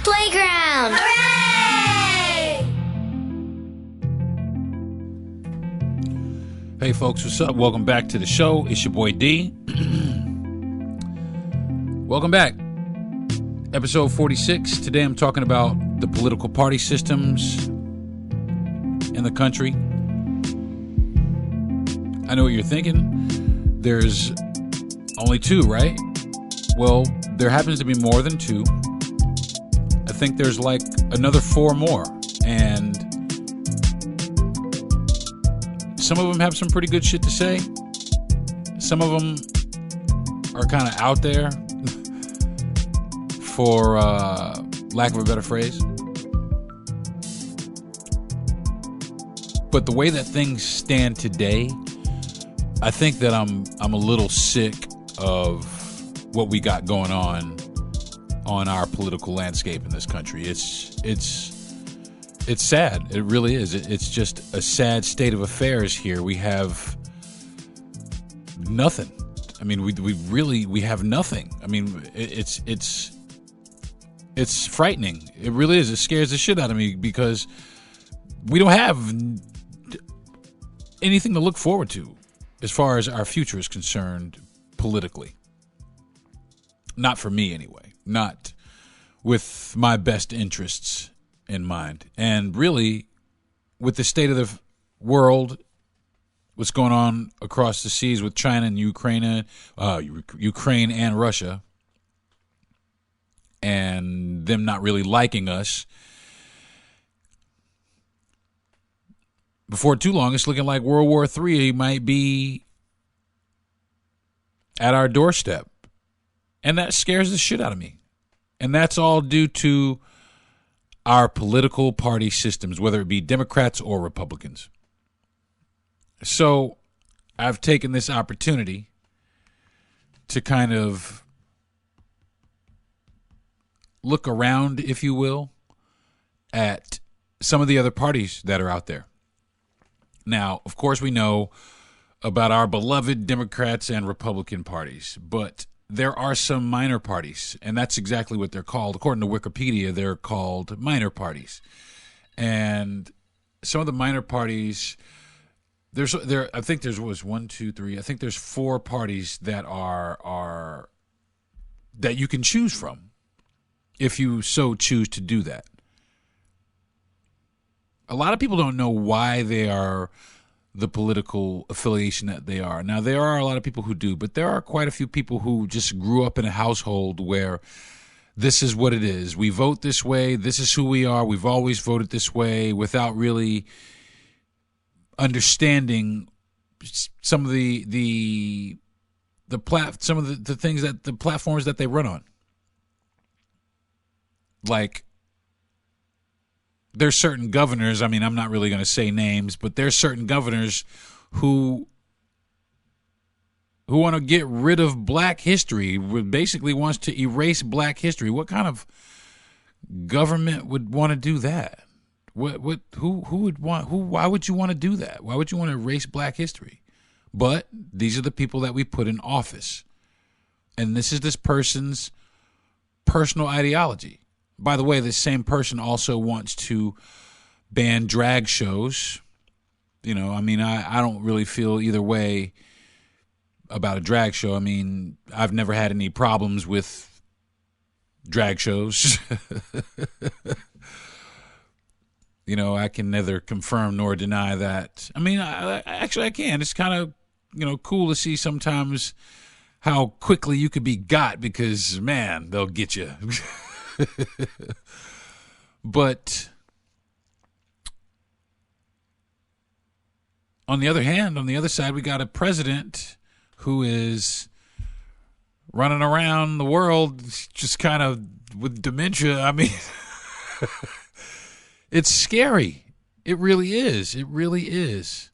playground! Hooray! Hey folks, what's up? Welcome back to the show. It's your boy D. Welcome back. Episode 46. Today I'm talking about the political party systems in the country. I know what you're thinking. There's only two, right? Well, there happens to be more than two. I think there's like another four more. And some of them have some pretty good shit to say. Some of them are kind of out there, for lack of a better phrase. But the way that things stand today, I think that I'm a little sick of what we got going on our political landscape in this country. It's sad. It really is. It's just a sad state of affairs here. We have nothing. I mean, we have nothing. I mean, it's frightening. It really is. It scares the shit out of me because we don't have anything to look forward to as far as our future is concerned politically. Not for me anyway. Not with my best interests in mind. And really, with the state of the world, what's going on across the seas with China and Ukraine and Russia, and them not really liking us, before too long, it's looking like World War III might be at our doorstep. And that scares the shit out of me. And that's all due to our political party systems, whether it be Democrats or Republicans. So I've taken this opportunity to kind of look around, if you will, at some of the other parties that are out there. Now, of course, we know about our beloved Democrats and Republican parties, but there are some minor parties, and that's exactly what they're called. According to Wikipedia, they're called minor parties. And some of the minor parties, I think there's four parties that are that you can choose from if you so choose to do that. A lot of people don't know why they are the political affiliation that they are. Now, there are a lot of people who do, but there are quite a few people who just grew up in a household where this is what it is. We vote this way. This is who we are. We've always voted this way, without really understanding some of the things that the platforms that they run on. Like, there's certain governors, I mean, I'm not really going to say names, but there's certain governors who want to get rid of black history, basically wants to erase black history. What kind of government would want to do that? Why would you want to do that? Why would you want to erase black history? But these are the people that we put in office. And this is this person's personal ideology. By the way, this same person also wants to ban drag shows. You know, I mean, I don't really feel either way about a drag show. I mean, I've never had any problems with drag shows. You know, I can neither confirm nor deny that. I mean, I can. It's kind of, cool to see sometimes how quickly you could be got because, man, they'll get you. But on the other hand, on the other side, we got a president who is running around the world just kind of with dementia. I mean, it's scary. It really is. It really is.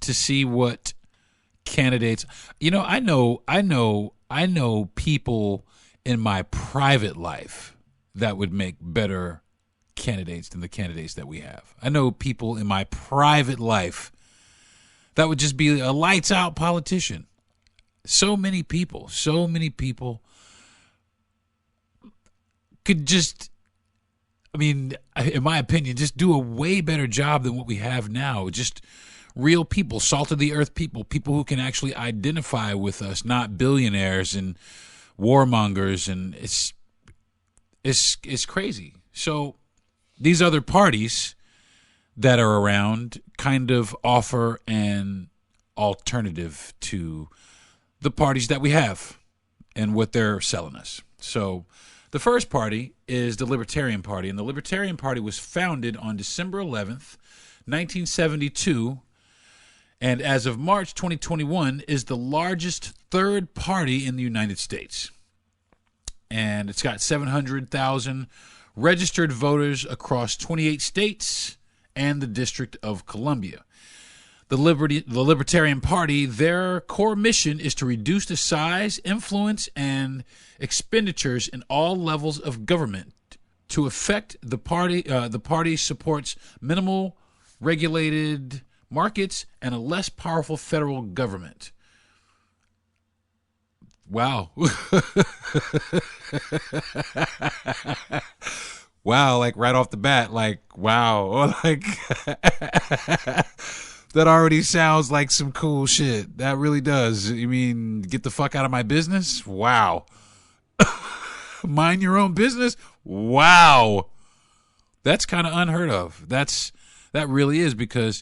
To see what candidates, I know people in my private life that would make better candidates than the candidates that we have. I know people in my private life that would just be a lights out politician. So many people could just, I mean, in my opinion, just do a way better job than what we have now. Just real people, salt of the earth people, people who can actually identify with us, not billionaires and warmongers, and it's crazy. So these other parties that are around kind of offer an alternative to the parties that we have and what they're selling us. So the first party is the Libertarian Party, and the Libertarian Party was founded on December 11th, 1972, and as of March 2021 is the largest third party in the United States. And it's got 700,000 registered voters across 28 states and the District of Columbia. The Libertarian Party, their core mission is to reduce the size, influence, and expenditures in all levels of government. To effect the party supports minimal regulated markets and a less powerful federal government. Wow. Wow, like right off the bat, like, wow. Like, that already sounds like some cool shit. That really does. You mean get the fuck out of my business? Wow. Mind your own business? Wow. That's kind of unheard of. That really is, because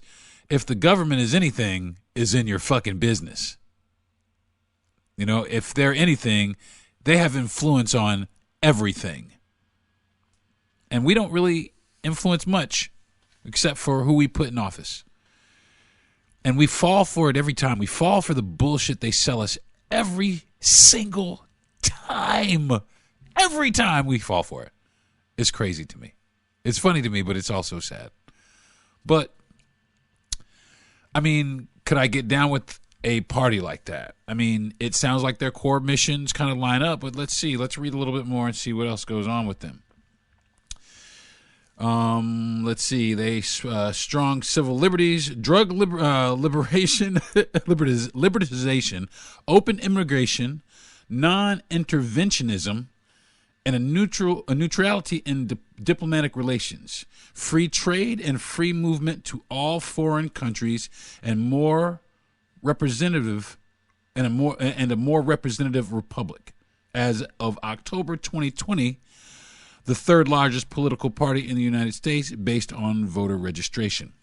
if the government is anything, is in your fucking business. You know, if they're anything, they have influence on everything. And we don't really influence much except for who we put in office. And we fall for it every time. We fall for the bullshit they sell us every single time. Every time we fall for it. It's crazy to me. It's funny to me, but it's also sad. But, I mean, could I get down with a party like that? I mean, it sounds like their core missions kind of line up, but let's see. Let's read a little bit more and see what else goes on with them. Let's see. They strong civil liberties, drug liberation, libertization, open immigration, non-interventionism, and a neutrality in diplomatic relations, free trade and free movement to all foreign countries, and a more representative republic. As of October 2020, the third largest political party in the United States based on voter registration.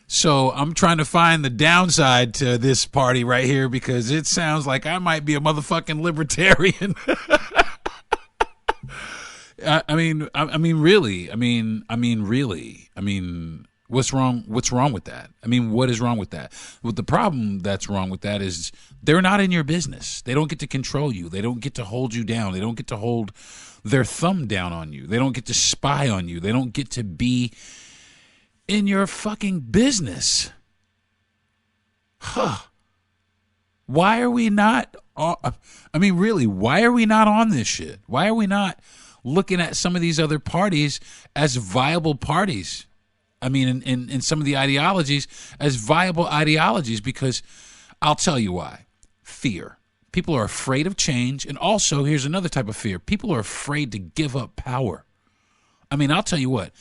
So I'm trying to find the downside to this party right here, because it sounds like I might be a motherfucking libertarian. I mean, really. What's wrong with that? I mean, what is wrong with that? Well, the problem that's wrong with that is they're not in your business. They don't get to control you. They don't get to hold you down. They don't get to hold their thumb down on you. They don't get to spy on you. They don't get to be in your fucking business. Huh. Why are we not, really, why are we not on this shit? Why are we not looking at some of these other parties as viable parties? I mean, in some of the ideologies as viable ideologies, because I'll tell you why. Fear. People are afraid of change. And also, here's another type of fear. People are afraid to give up power. I mean, I'll tell you what.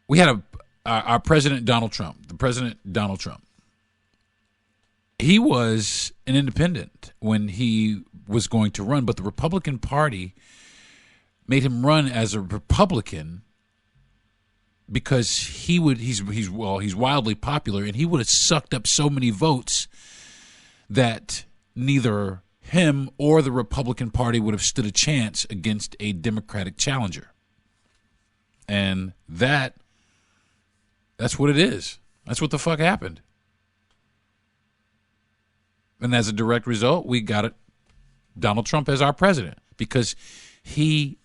We had our president, Donald Trump. The president, Donald Trump. He was an independent when he was going to run, but the Republican Party made him run as a Republican because he's wildly popular, and he would have sucked up so many votes that neither him or the Republican Party would have stood a chance against a Democratic challenger. And that's what it is. That's what the fuck happened. And as a direct result, we got Donald Trump as our president, because he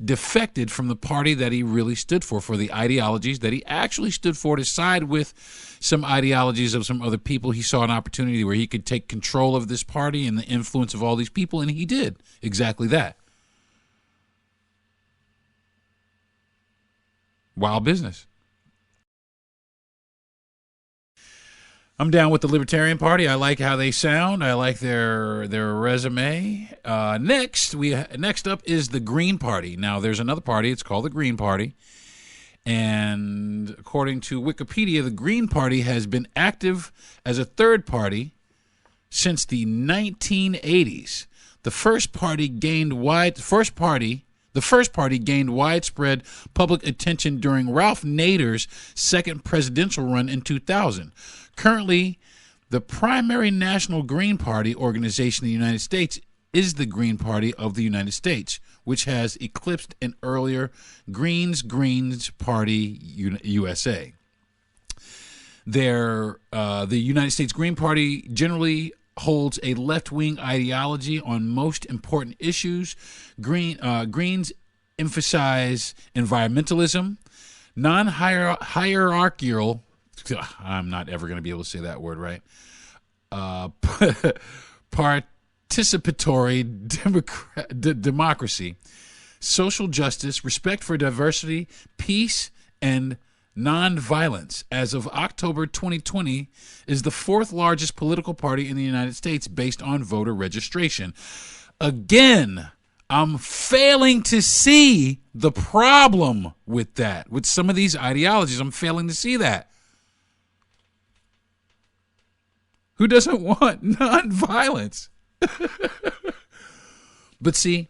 defected from the party that he really stood for the ideologies that he actually stood for, to side with some ideologies of some other people. He saw an opportunity where he could take control of this party and the influence of all these people, and he did exactly that. Wild business. I'm down with the Libertarian Party. I like how they sound. I like their resume. Next up is the Green Party. Now, there's another party. It's called the Green Party. And according to Wikipedia, the Green Party has been active as a third party since the 1980s. The first party gained widespread public attention during Ralph Nader's second presidential run in 2000. Currently, the primary national Green Party organization in the United States is the Green Party of the United States, which has eclipsed an earlier Greens Party USA. The United States Green Party generally holds a left-wing ideology on most important issues. Greens emphasize environmentalism, non-hierarchical. I'm not ever going to be able to say that word right. Participatory democracy, social justice, respect for diversity, peace, and nonviolence. As of October 2020, is the fourth largest political party in the United States based on voter registration. Again, I'm failing to see the problem with that. With some of these ideologies, I'm failing to see that. Who doesn't want nonviolence? But see,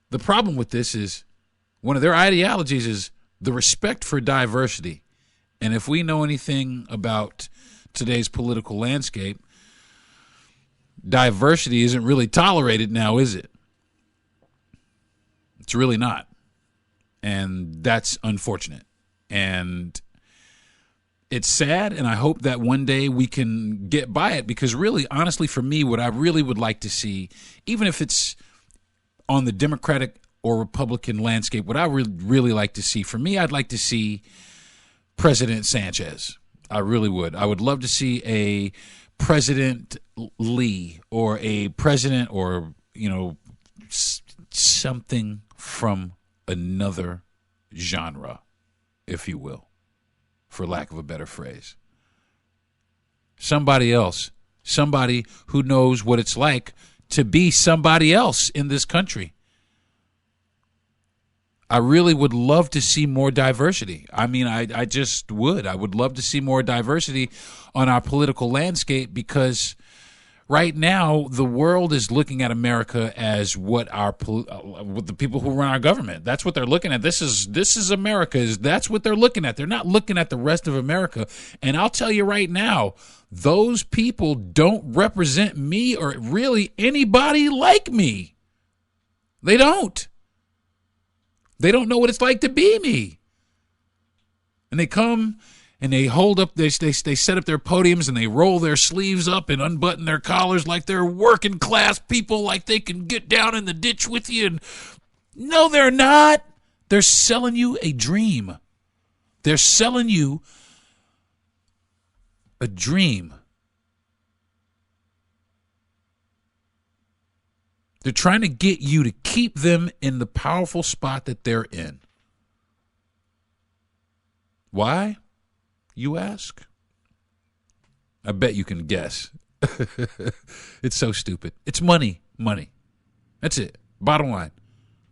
the problem with this is one of their ideologies is the respect for diversity. And if we know anything about today's political landscape, diversity isn't really tolerated now, is it? It's really not. And that's unfortunate. And it's sad, and I hope that one day we can get by it, because really, honestly, for me, what I really would like to see, even if it's on the Democratic or Republican landscape, what I would really like to see, for me, I'd like to see President Sanchez. I really would. I would love to see a President Lee or a president or, something from another genre, if you will, for lack of a better phrase. Somebody else, somebody who knows what it's like to be somebody else in this country. I really would love to see more diversity. I mean, I just would. I would love to see more diversity on our political landscape, because right now the world is looking at America as what the people who run our government. That's what they're looking at. This is America. That's what they're looking at. They're not looking at the rest of America. And I'll tell you right now, those people don't represent me or really anybody like me. They don't. They don't know what it's like to be me. And they come and they hold up, they set up their podiums and they roll their sleeves up and unbutton their collars like they're working class people, like they can get down in the ditch with you. And no, they're not. They're selling you a dream. They're selling you a dream. They're trying to get you to keep them in the powerful spot that they're in. Why, you ask? I bet you can guess. It's so stupid. It's money. Money. That's it. Bottom line.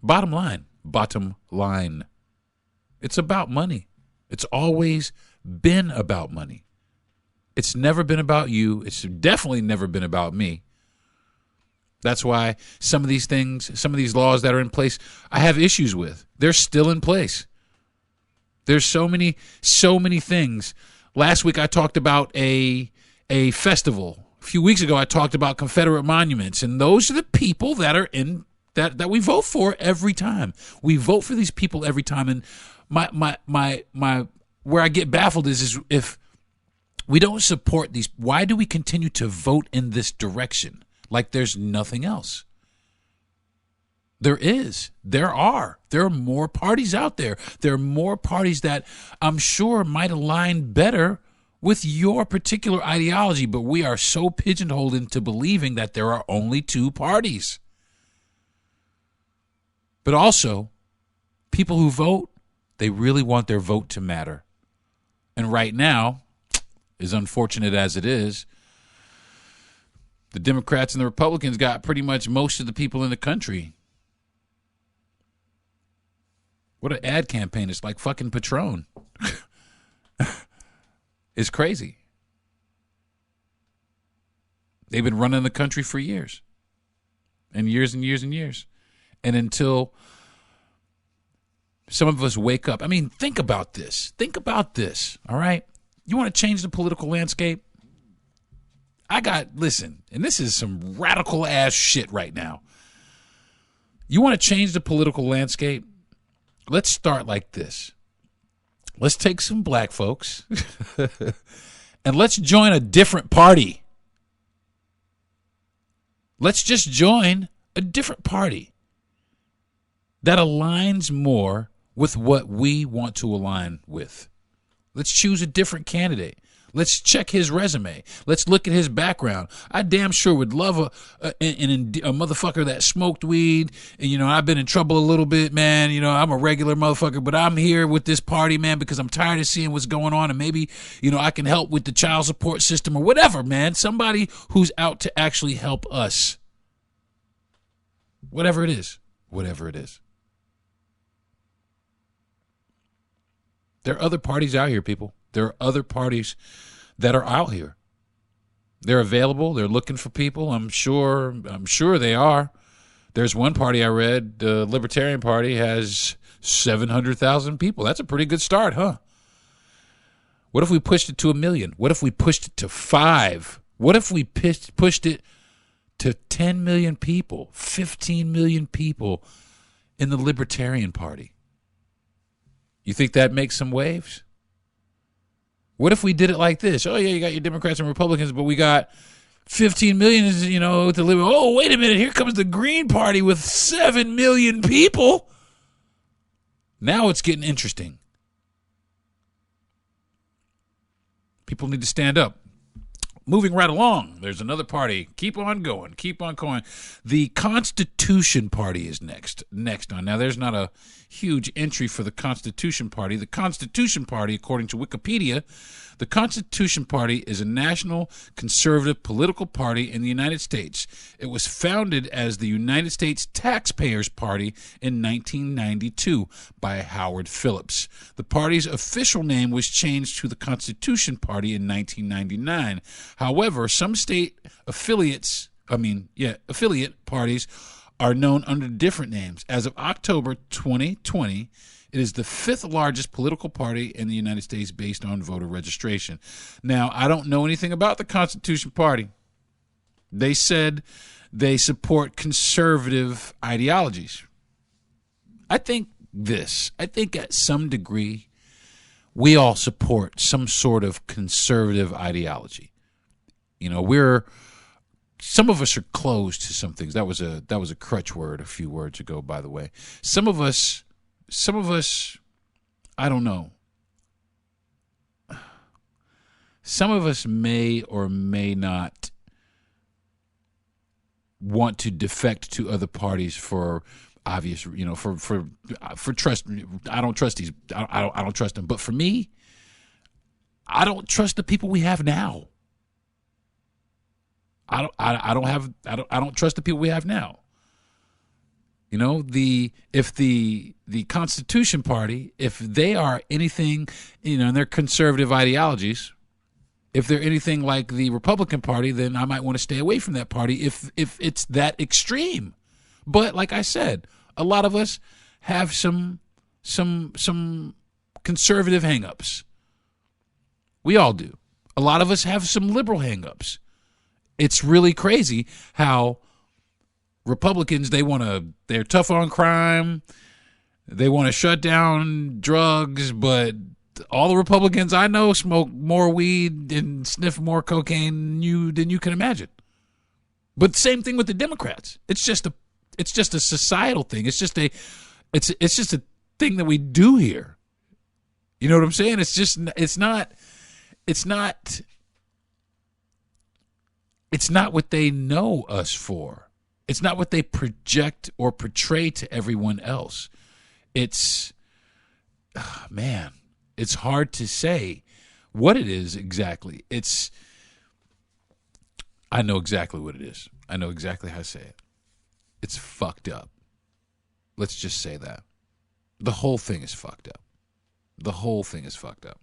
Bottom line. Bottom line. It's about money. It's always been about money. It's never been about you. It's definitely never been about me. That's why some of these things, some of these laws that are in place, I have issues with. They're still in place. There's so many things. Last week I talked about a festival. A few weeks ago I talked about Confederate monuments, and those are the people that are in that we vote for every time. We vote for these people every time. And my where I get baffled is if we don't support these, why do we continue to vote in this direction? Like there's nothing else. There are more parties out there. There are more parties that I'm sure might align better with your particular ideology, but we are so pigeonholed into believing that there are only two parties. But also, people who vote, they really want their vote to matter. And right now, as unfortunate as it is, the Democrats and the Republicans got pretty much most of the people in the country. What an ad campaign. It's like fucking Patron. It's crazy. They've been running the country for years. And years and years and years. And until some of us wake up. I mean, think about this. Think about this, all right? You want to change the political landscape? Listen, and this is some radical ass shit right now. You want to change the political landscape? Let's start like this. Let's take some black folks and let's join a different party. Let's just join a different party that aligns more with what we want to align with. Let's choose a different candidate. Let's check his resume. Let's look at his background. I damn sure would love a motherfucker that smoked weed. And, I've been in trouble a little bit, man. I'm a regular motherfucker, but I'm here with this party, man, because I'm tired of seeing what's going on. And maybe, I can help with the child support system or whatever, man. Somebody who's out to actually help us. Whatever it is. Whatever it is. There are other parties out here, people. There are other parties that are out here. They're available. They're looking for people. I'm sure they are. There's one party I read, the Libertarian Party, has 700,000 people. That's a pretty good start, huh? What if we pushed it to 1 million? What if we pushed it to 5? What if we pushed it to 10 million people, 15 million people in the Libertarian Party? You think that makes some waves? What if we did it like this? Oh, yeah, you got your Democrats and Republicans, but we got 15 million, to live. Oh, wait a minute. Here comes the Green Party with 7 million people. Now it's getting interesting. People need to stand up. Moving right along, there's another party. Keep on going. Keep on going. The Constitution Party is next on. Now, there's not a huge entry for the Constitution Party. The Constitution Party, according to Wikipedia, the Constitution Party is a national conservative political party in the United States. It was founded as the United States Taxpayers Party in 1992 by Howard Phillips. The party's official name was changed to the Constitution Party in 1999. However, some state affiliate parties are known under different names. As of October 2020, it is the 5th largest political party in the United States based on voter registration. Now, I don't know anything about the Constitution Party. They said they support conservative ideologies. I think at some degree, we all support some sort of conservative ideology. Some of us are closed to some things. That was a crutch word a few words ago, by the way. Some of us, I don't know. Some of us may or may not want to defect to other parties for obvious, for trust. I don't trust these. I don't trust them. But for me, I don't trust the people we have now. I don't trust the people we have now. If the Constitution Party, if they are anything, in their conservative ideologies, if they're anything like the Republican Party, then I might want to stay away from that party if it's that extreme. But like I said, a lot of us have some conservative hangups. We all do. A lot of us have some liberal hangups. It's really crazy how Republicans, they're tough on crime. They want to shut down drugs, but all the Republicans I know smoke more weed and sniff more cocaine than you can imagine. But same thing with the Democrats. It's just a societal thing. It's just a thing that we do here. You know what I'm saying? It's not what they know us for. It's not what they project or portray to everyone else. It's hard to say what it is exactly. I know exactly what it is. I know exactly how to say it. It's fucked up. Let's just say that. The whole thing is fucked up. The whole thing is fucked up.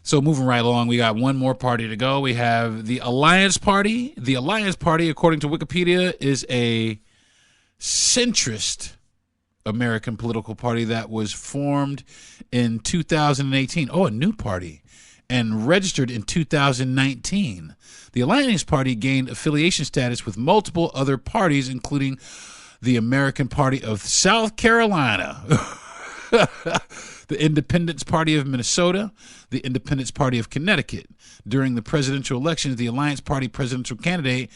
So moving right along, we got one more party to go. We have the Alliance Party. The Alliance Party, according to Wikipedia, is a centrist American political party that was formed in 2018. Oh, a new party. And registered in 2019. The Alliance Party gained affiliation status with multiple other parties, including the American Party of South Carolina, the Independence Party of Minnesota, the Independence Party of Connecticut. During the presidential elections, the Alliance Party presidential candidate,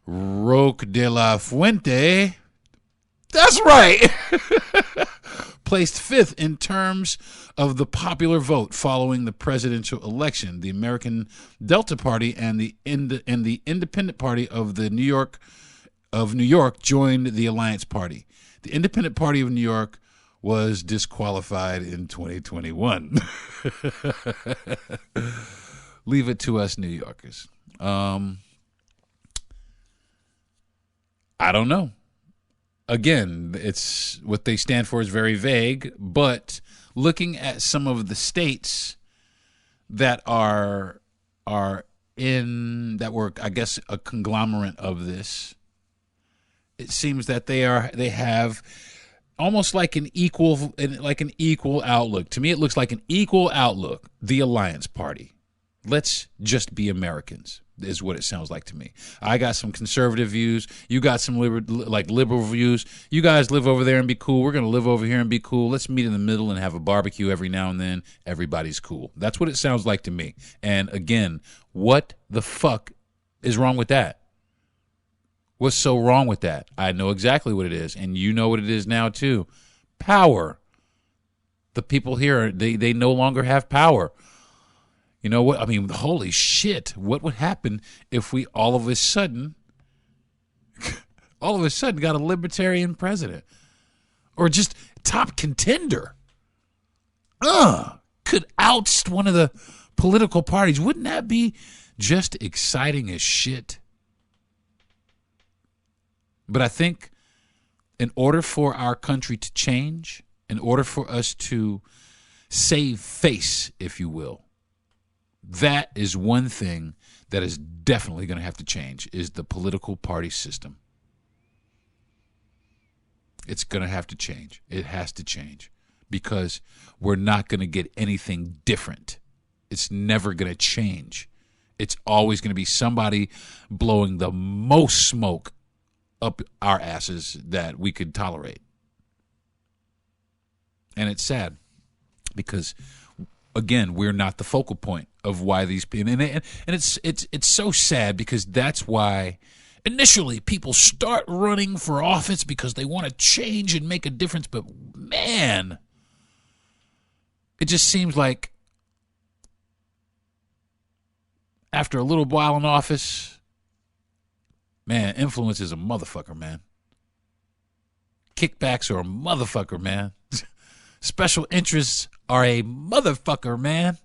Roque de la Fuente, that's right, placed fifth in terms of the popular vote following the presidential election. The American Delta Party and the Independent Party of New York joined the Alliance Party. The Independent Party of New York was disqualified in 2021. Leave it to us New Yorkers. I don't know. Again, it's what they stand for is very vague, but looking at some of the states that were, I guess, a conglomerate of this, it seems that they have almost like an equal outlook. To me, it looks like an equal outlook. The Alliance Party. Let's just be Americans is what it sounds like to me. I got some conservative views. You got some liberal views. You guys live over there and be cool. We're going to live over here and be cool. Let's meet in the middle and have a barbecue every now and then. Everybody's cool. That's what it sounds like to me. And again, what the fuck is wrong with that? What's so wrong with that? I know exactly what it is, and you know what it is now too. Power. The people here, they no longer have power. You know what? I mean, holy shit. What would happen if we all of a sudden got a libertarian president? Or just top contender? Could oust one of the political parties. Wouldn't that be just exciting as shit? But I think in order for our country to change, in order for us to save face, if you will, that is one thing that is definitely going to have to change, is the political party system. It's going to have to change. It has to change because we're not going to get anything different. It's never going to change. It's always going to be somebody blowing the most smoke up our asses that we could tolerate. And it's sad because, again, we're not the focal point of why these people, and it's so sad because that's why initially people start running for office because they want to change and make a difference. But man, it just seems like after a little while in office, man, influence is a motherfucker, man. Kickbacks are a motherfucker, man. Special interests are a motherfucker, man.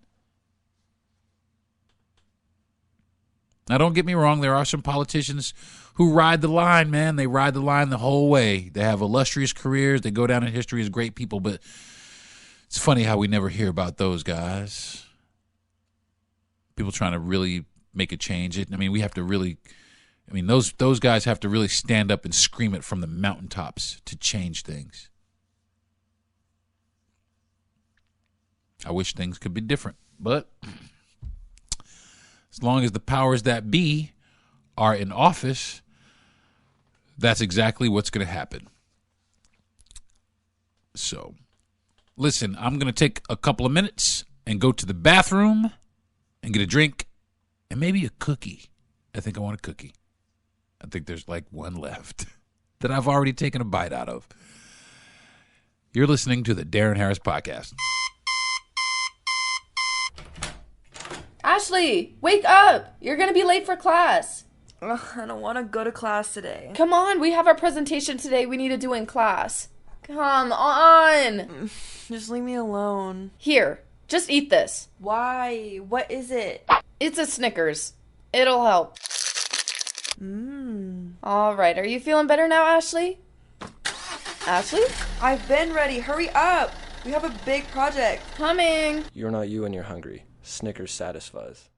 Now, don't get me wrong. There are some politicians who ride the line, man. They ride the line the whole way. They have illustrious careers. They go down in history as great people. But it's funny how we never hear about those guys. People trying to really make a change. I mean, we have to really... I mean, those guys have to really stand up and scream it from the mountaintops to change things. I wish things could be different, but as long as the powers that be are in office, that's exactly what's going to happen. So, listen, I'm going to take a couple of minutes and go to the bathroom and get a drink and maybe a cookie. I think I want a cookie. I think there's like one left that I've already taken a bite out of. You're listening to the Darren Harris Podcast. Ashley, wake up! You're gonna be late for class. Ugh, I don't want to go to class today. Come on, we have our presentation today we need to do in class. Come on! Just leave me alone. Here, Just eat this. Why? What is it? It's a Snickers. It'll help. All right, are you feeling better now, Ashley? Ashley? I've been ready. Hurry up. We have a big project. Coming. You're not you when you're hungry. Snickers satisfies.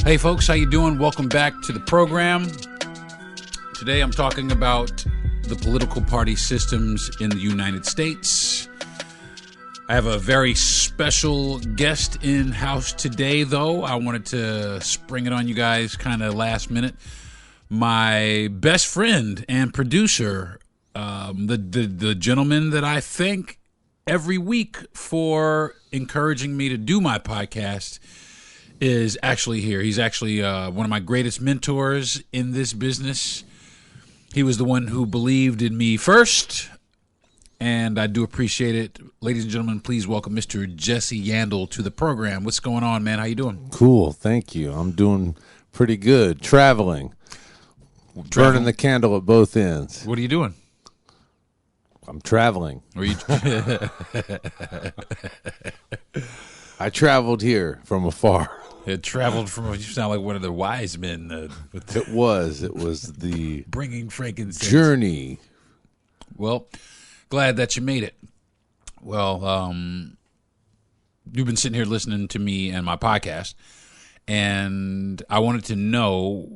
Hey folks, how you doing? Welcome back to the program. Today I'm talking about the political party systems in the United States. I have a very special guest in house today, though. I wanted to spring it on you guys kind of last minute. My best friend and producer, the gentleman that I thank every week for encouraging me to do my podcast, is actually here. He's actually one of my greatest mentors in this business. He was the one who believed in me first, and I do appreciate it. Ladies and gentlemen, please welcome Mr. Jesse Yandel to the program. What's going on, man? How you doing? Cool, thank you. I'm doing pretty good. Traveling. Burning the candle at both ends. What are you doing? I'm traveling. Are you? I traveled here from afar. It traveled from. You sound like one of the wise men. It was the bringing frankincense journey. Well, glad that you made it. Well, you've been sitting here listening to me and my podcast, and I wanted to know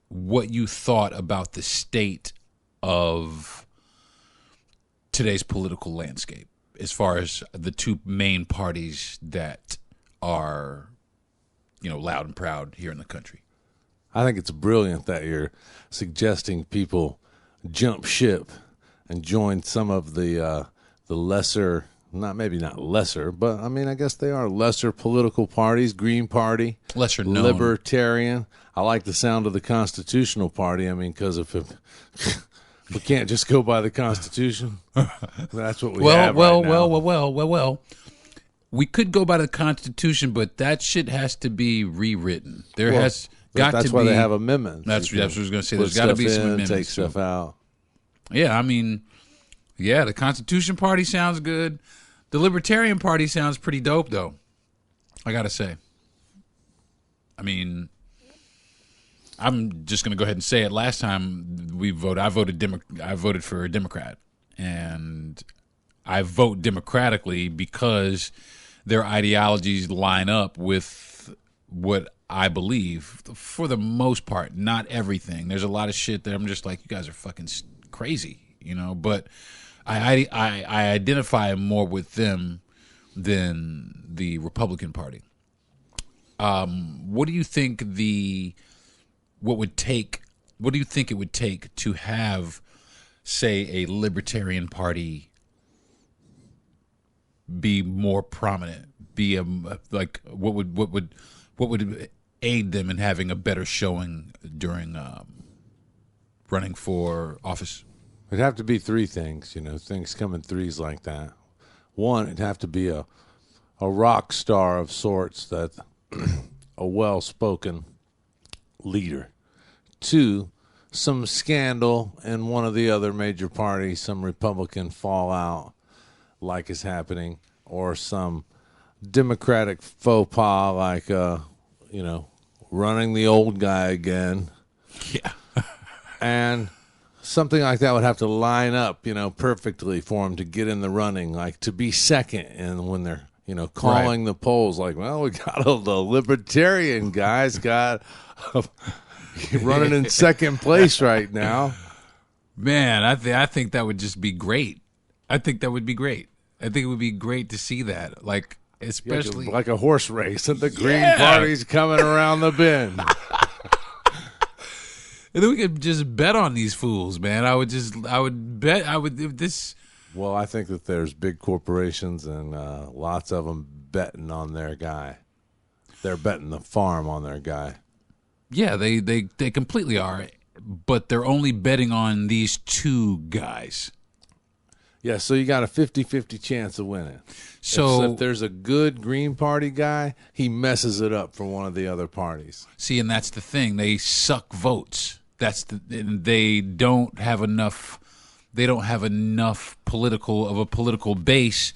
what you thought about the state of today's political landscape as far as the two main parties that are, loud and proud here in the country. I think it's brilliant that you're suggesting people jump ship and join some of the lesser, not lesser, but I guess they are lesser political parties. Green Party, lesser known, Libertarian. I like the sound of the Constitutional Party. Because if we can't just go by the Constitution, that's what we have right now. Well. We could go by the Constitution, but that shit has to be rewritten. That's why they have amendments. That's what I was going to say. There's got to be some amendments. Take stuff out. Yeah, the Constitution Party sounds good. The Libertarian Party sounds pretty dope, though. I got to say. I'm just going to go ahead and say it. Last time I voted for a Democrat, and I vote democratically because their ideologies line up with what I believe for the most part. Not everything. There's a lot of shit that I'm just like, you guys are fucking crazy, but I identify more with them than the Republican Party. What do you think it would take to have, say, a Libertarian Party be more prominent? What would aid them in having a better showing during running for office? It'd have to be three things, things come in threes like that. One, it'd have to be a rock star of sorts, that a well-spoken leader. Two, some scandal in one of the other major parties, some Republican fallout like is happening, or some Democratic faux pas like, running the old guy again. Yeah. And something like that would have to line up, perfectly for him to get in the running, like to be second. And when they're, calling the polls, like, well, we got the Libertarian guy's got running in second place right now. Man, I think that would just be great. I think that would be great. I think it would be great to see that, like, especially like a horse race, and the Green Party's coming around the bend. And then we could just bet on these fools, man. If this. Well, I think that there's big corporations and lots of them betting on their guy. They're betting the farm on their guy. Yeah, they completely are, but they're only betting on these two guys. Yeah, so you got a 50-50 chance of winning. So If there's a good Green Party guy, he messes it up for one of the other parties. see, and that's the thing. They suck votes. And they don't have enough. They don't have enough political base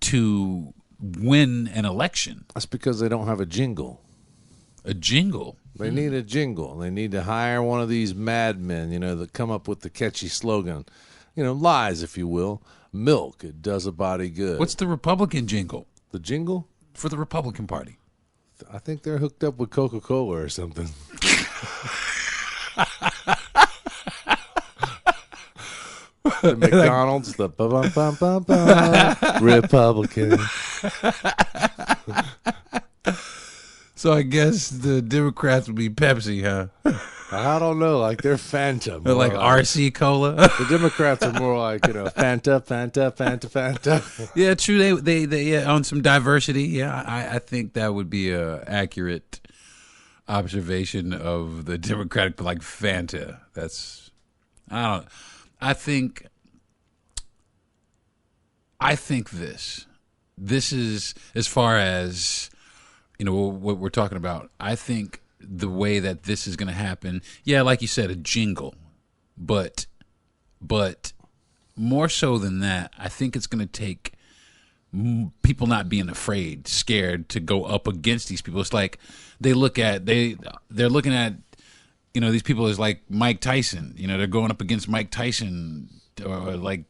to win an election. That's because they don't have a jingle. A jingle. They need a jingle. They need to hire one of these madmen, that come up with the catchy slogan. Lies, if you will. Milk, it does a body good. What's the Republican jingle the jingle? for the Republican Party? I think they're hooked up with Coca-Cola or something. The McDonald's, the ba-bum-bum-bum-bum, Republican. So I guess the Democrats would be Pepsi, huh? I don't know, like they're Fanta. They're like RC Cola. The Democrats are more like, Fanta, Fanta, Fanta, Fanta. Yeah, true. They on some diversity. Yeah, I think that would be a accurate observation of the Democratic, like Fanta. I think this is as far as what we're talking about. I think the way that this is going to happen, yeah, like you said, a jingle, but more so than that, I think it's going to take people not being afraid, scared to go up against these people. It's like they're looking at these people as like Mike Tyson. They're going up against Mike Tyson or like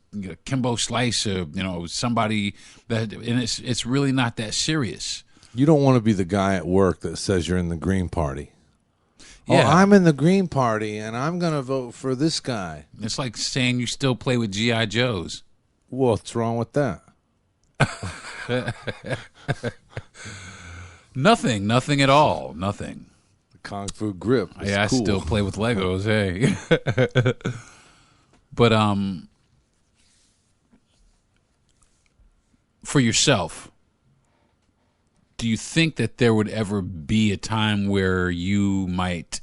Kimbo Slice or somebody that, and it's really not that serious. You don't want to be the guy at work that says you're in the Green Party. Yeah. Oh, I'm in the Green Party, and I'm going to vote for this guy. It's like saying you still play with G.I. Joes. What's wrong with that? Nothing at all. Nothing. The Kung Fu grip. Yeah, I cool. still play with Legos. Hey, but for yourself, do you think that there would ever be a time where you might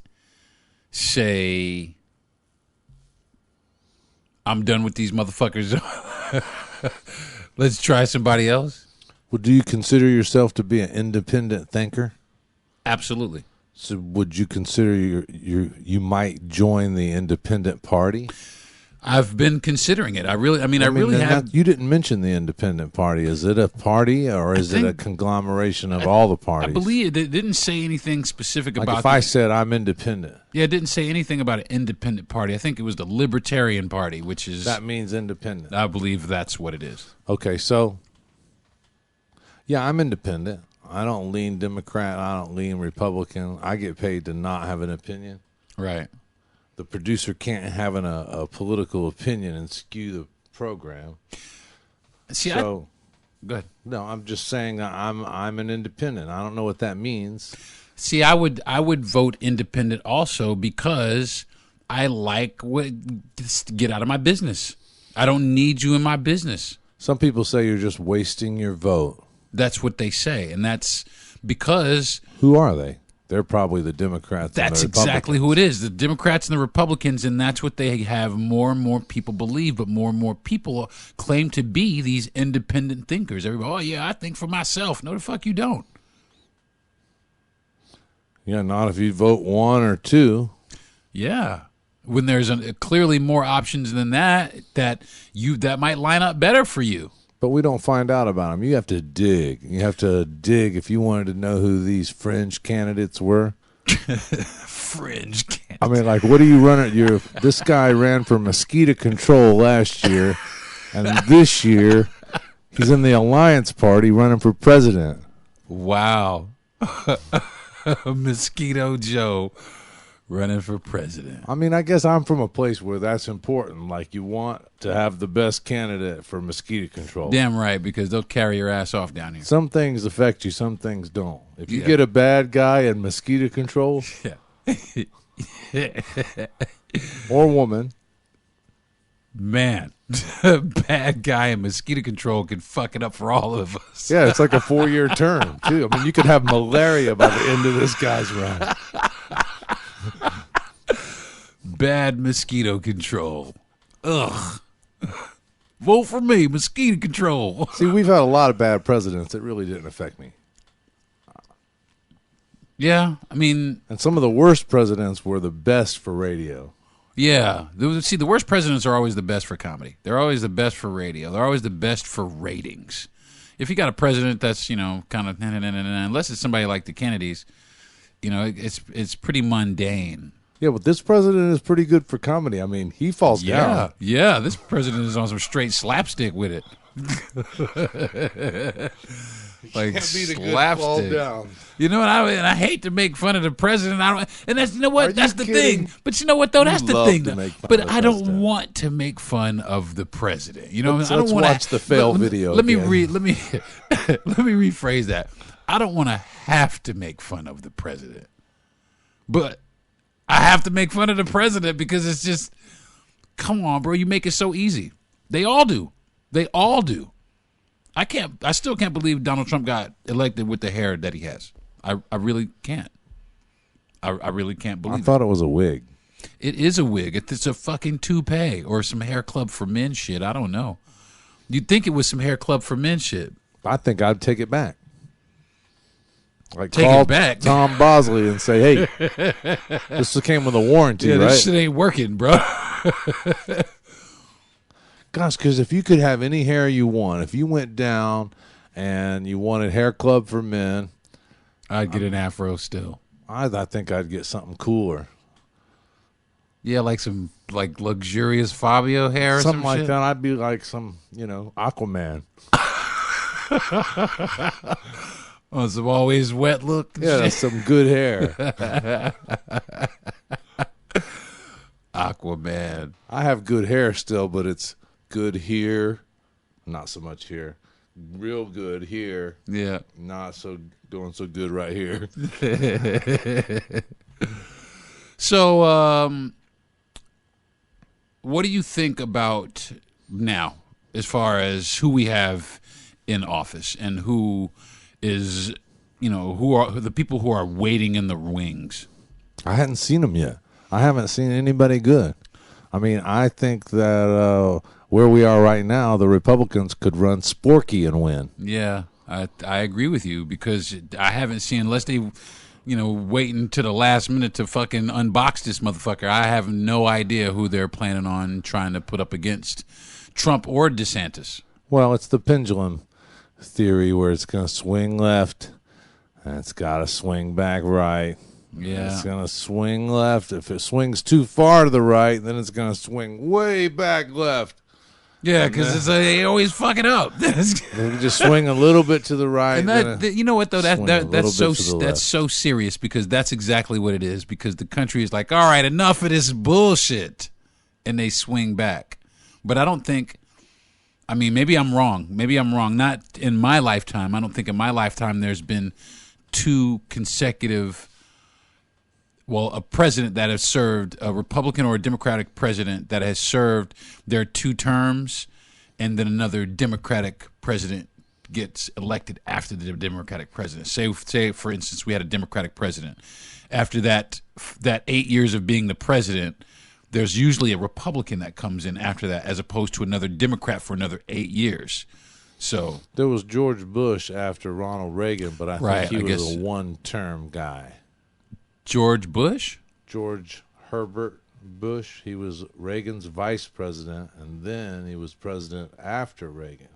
say, I'm done with these motherfuckers? Let's try somebody else? Well, do you consider yourself to be an independent thinker? Absolutely. So would you consider you might join the independent party? I've been considering it. I really have. You didn't mention the independent party. Is it a party or is it a conglomeration of all the parties? I believe it didn't say anything specific like about. If I said I'm independent, yeah, it didn't say anything about an independent party. I think it was the Libertarian Party, which is that means independent. I believe that's what it is. Okay, so yeah, I'm independent. I don't lean Democrat. I don't lean Republican. I get paid to not have an opinion. Right. The producer can't have a political opinion and skew the program. See, so, go ahead. No, I'm just saying I'm an independent. I don't know what that means. See, I would vote independent also because I like just get out of my business. I don't need you in my business. Some people say you're just wasting your vote. That's what they say, and that's because who are they? They're probably the Democrats. That's and the exactly who it is. The Democrats and the Republicans, and that's what they have more and more people believe, but more and more people claim to be these independent thinkers. Everybody, oh, yeah, I think for myself. No, the fuck you don't. Yeah, not if you vote one or two. Yeah. When there's clearly more options than that might line up better for you. But we don't find out about them. You have to dig. You have to dig if you wanted to know who these fringe candidates were. Fringe candidates. I mean, like, what do you run at? This guy ran for mosquito control last year, and this year he's in the Alliance Party running for president. Wow. Mosquito Joe running for president. I mean, I guess I'm from a place where that's important. Like, you want to have the best candidate for mosquito control. Damn right, because they'll carry your ass off down here. Some things affect you, some things don't. If you get a bad guy in mosquito control, or woman, man, bad guy in mosquito control could fuck it up for all of us. Yeah, it's like a 4-year term, too. I mean, you could have malaria by the end of this guy's run. Bad mosquito control. Ugh. Vote for me, mosquito control. See, we've had a lot of bad presidents that really didn't affect me. Yeah, I mean, And some of the worst presidents were the best for radio. yeah. See, the worst presidents are always the best for comedy. They're always the best for radio. They're always the best for ratings. If you got a president that's, kind of, unless it's somebody like the Kennedys, it's pretty mundane. Yeah, but this president is pretty good for comedy. I mean, he falls down. Yeah, this president is on some straight slapstick with it. Like slapstick. Down. You know what? I hate to make fun of the president. And that's that's the kidding? thing. But you know what though? That's the love thing. to make fun But of the I don't president. want to make fun of the president. I Let's don't want watch the fail video Let me again. let me rephrase that. I don't want to have to make fun of the president, but I have to make fun of the president because it's just, come on, bro. You make it so easy. They all do. They all do. I still can't believe Donald Trump got elected with the hair that he has. I really can't. I really can't I believe it. thought it was a wig. It is a wig. It's a fucking toupee or some hair club for men shit. I don't know. You'd think it was some hair club for men shit. I think I'd take it back. Like Take call it back. Tom Bosley and say, hey, this came with a warranty, Yeah, right? this shit ain't working, bro. Gosh, because if you could have any hair you want, if you went down and you wanted hair club for men, I'd get an afro still. I think I'd get something cooler. Yeah, like some luxurious Fabio hair or Something some like shit. that. I'd be like some, Aquaman. Oh, some always wet look. and Yeah, shit. that's some good hair. Aquaman. I have good hair still, but it's good here, not so much here. Real good here, Yeah. not so doing so good right here. So, what do you think about now, as far as who we have in office and who is, who are the people who are waiting in the wings? I hadn't seen them yet. I haven't seen anybody good. I mean, I think that where we are right now, the Republicans could run Sporky and win. Yeah, I agree with you because I haven't seen, unless they, waiting to the last minute to fucking unbox this motherfucker. I have no idea who they're planning on trying to put up against Trump or DeSantis. Well, it's the pendulum theory where it's going to swing left and it's got to swing back right. Yeah. It's going to swing left. If it swings too far to the right, then it's going to swing way back left. Yeah, because they always fuck it up. Then you just swing a little bit to the right. And you know what though, swing a little that's so bit to the left. that's so serious because that's exactly what it is. Because the country is like, all right, enough of this bullshit, and they swing back. But I don't think. I mean, maybe I'm wrong. Not in my lifetime. I don't think in my lifetime there's been two consecutive. Well, a president that has served, a Republican or a Democratic president that has served their 2 terms, and then another Democratic president gets elected after the Democratic president. Say for instance, we had a Democratic president. After that 8 years of being the president, there's usually a Republican that comes in after that, as opposed to another Democrat for another 8 years. So There was George Bush after Ronald Reagan, but I think he was guess. a one-term guy. George Bush. George Herbert Bush, he was Reagan's vice president, and then he was president after Reagan.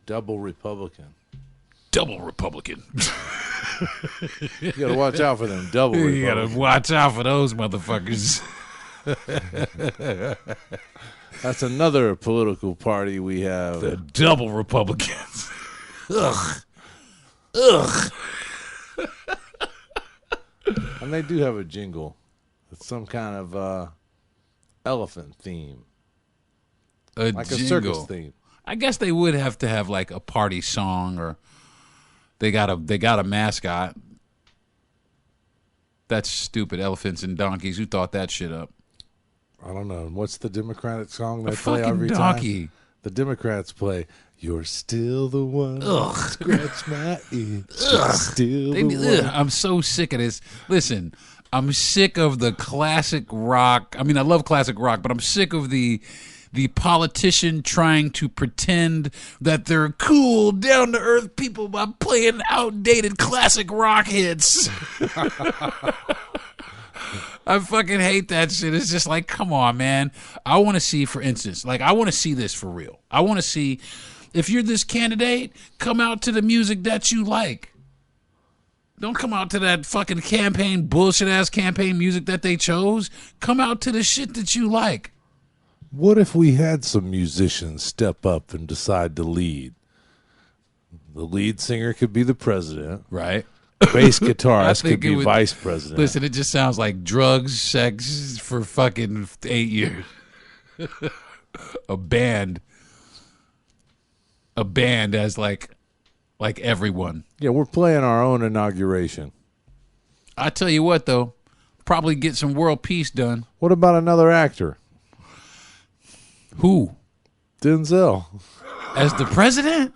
Double Republican. Double Republican. You got to watch out for them double You gotta Republicans. watch out for those motherfuckers. That's another political party we have. The double Republicans. Ugh. And they do have a jingle. It's some kind of elephant theme, like a circus theme. I guess they would have to have like a party song, or they got a mascot. That's stupid. Elephants and donkeys. Who thought that shit up? I don't know. What's the Democratic song they A play fucking every donkey. time? The Democrats play, "You're still the one. Ugh. Scratch my ear. You're still the one." I'm so sick of this. Listen, I'm sick of the classic rock. I mean, I love classic rock, but I'm sick of the the politician trying to pretend that they're cool, down to earth people by playing outdated classic rock hits. I fucking hate that shit. It's just like, come on, man. I want to see, for instance, like, I want to see this for real. I want to see, if you're this candidate, come out to the music that you like. Don't come out to that fucking campaign, bullshit-ass campaign music that they chose. Come out to the shit that you like. What if we had some musicians step up and decide to lead? The lead singer could be the president. Right. Bass guitarist could be vice president. Listen, it just sounds like drugs, sex for fucking 8 years. A band as like everyone. Yeah, we're playing our own inauguration. I tell you what, though, probably get some world peace done. What about another actor? Who? Denzel. As the president?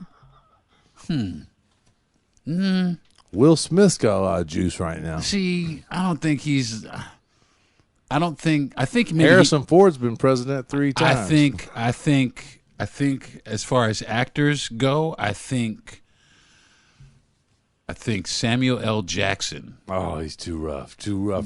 Will Smith's got a lot of juice right now. See, I think maybe Harrison Ford's been president 3 times. I think as far as actors go, I think Samuel L. Jackson. Oh, he's too rough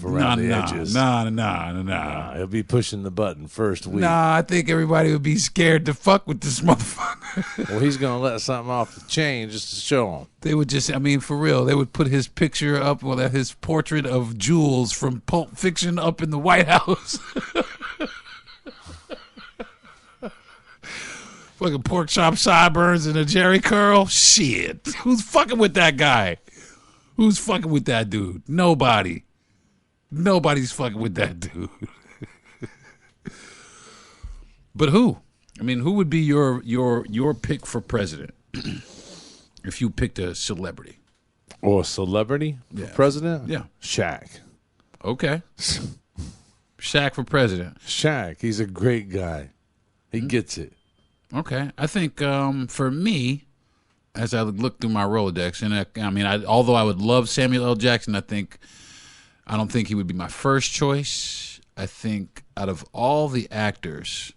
around the edges. Nah. He'll be pushing the button first week. Nah, I think everybody would be scared to fuck with this motherfucker. Well, he's going to let something off the chain just to show him. They would just, I mean, for real, they would put his picture up, well, his portrait of Jules from Pulp Fiction up in the White House. Fucking pork chop sideburns and a Jerry curl. Shit. Who's fucking with that guy? Who's fucking with that dude? Nobody. Nobody's fucking with that dude. But who? I mean, who would be your pick for president if you picked a celebrity? Or a celebrity for president? Yeah. Shaq. Okay. Shaq for president. Shaq. He's a great guy. He gets it. Okay, I think for me, as I look through my Rolodex, and although I would love Samuel L. Jackson, I don't think he would be my first choice. I think out of all the actors,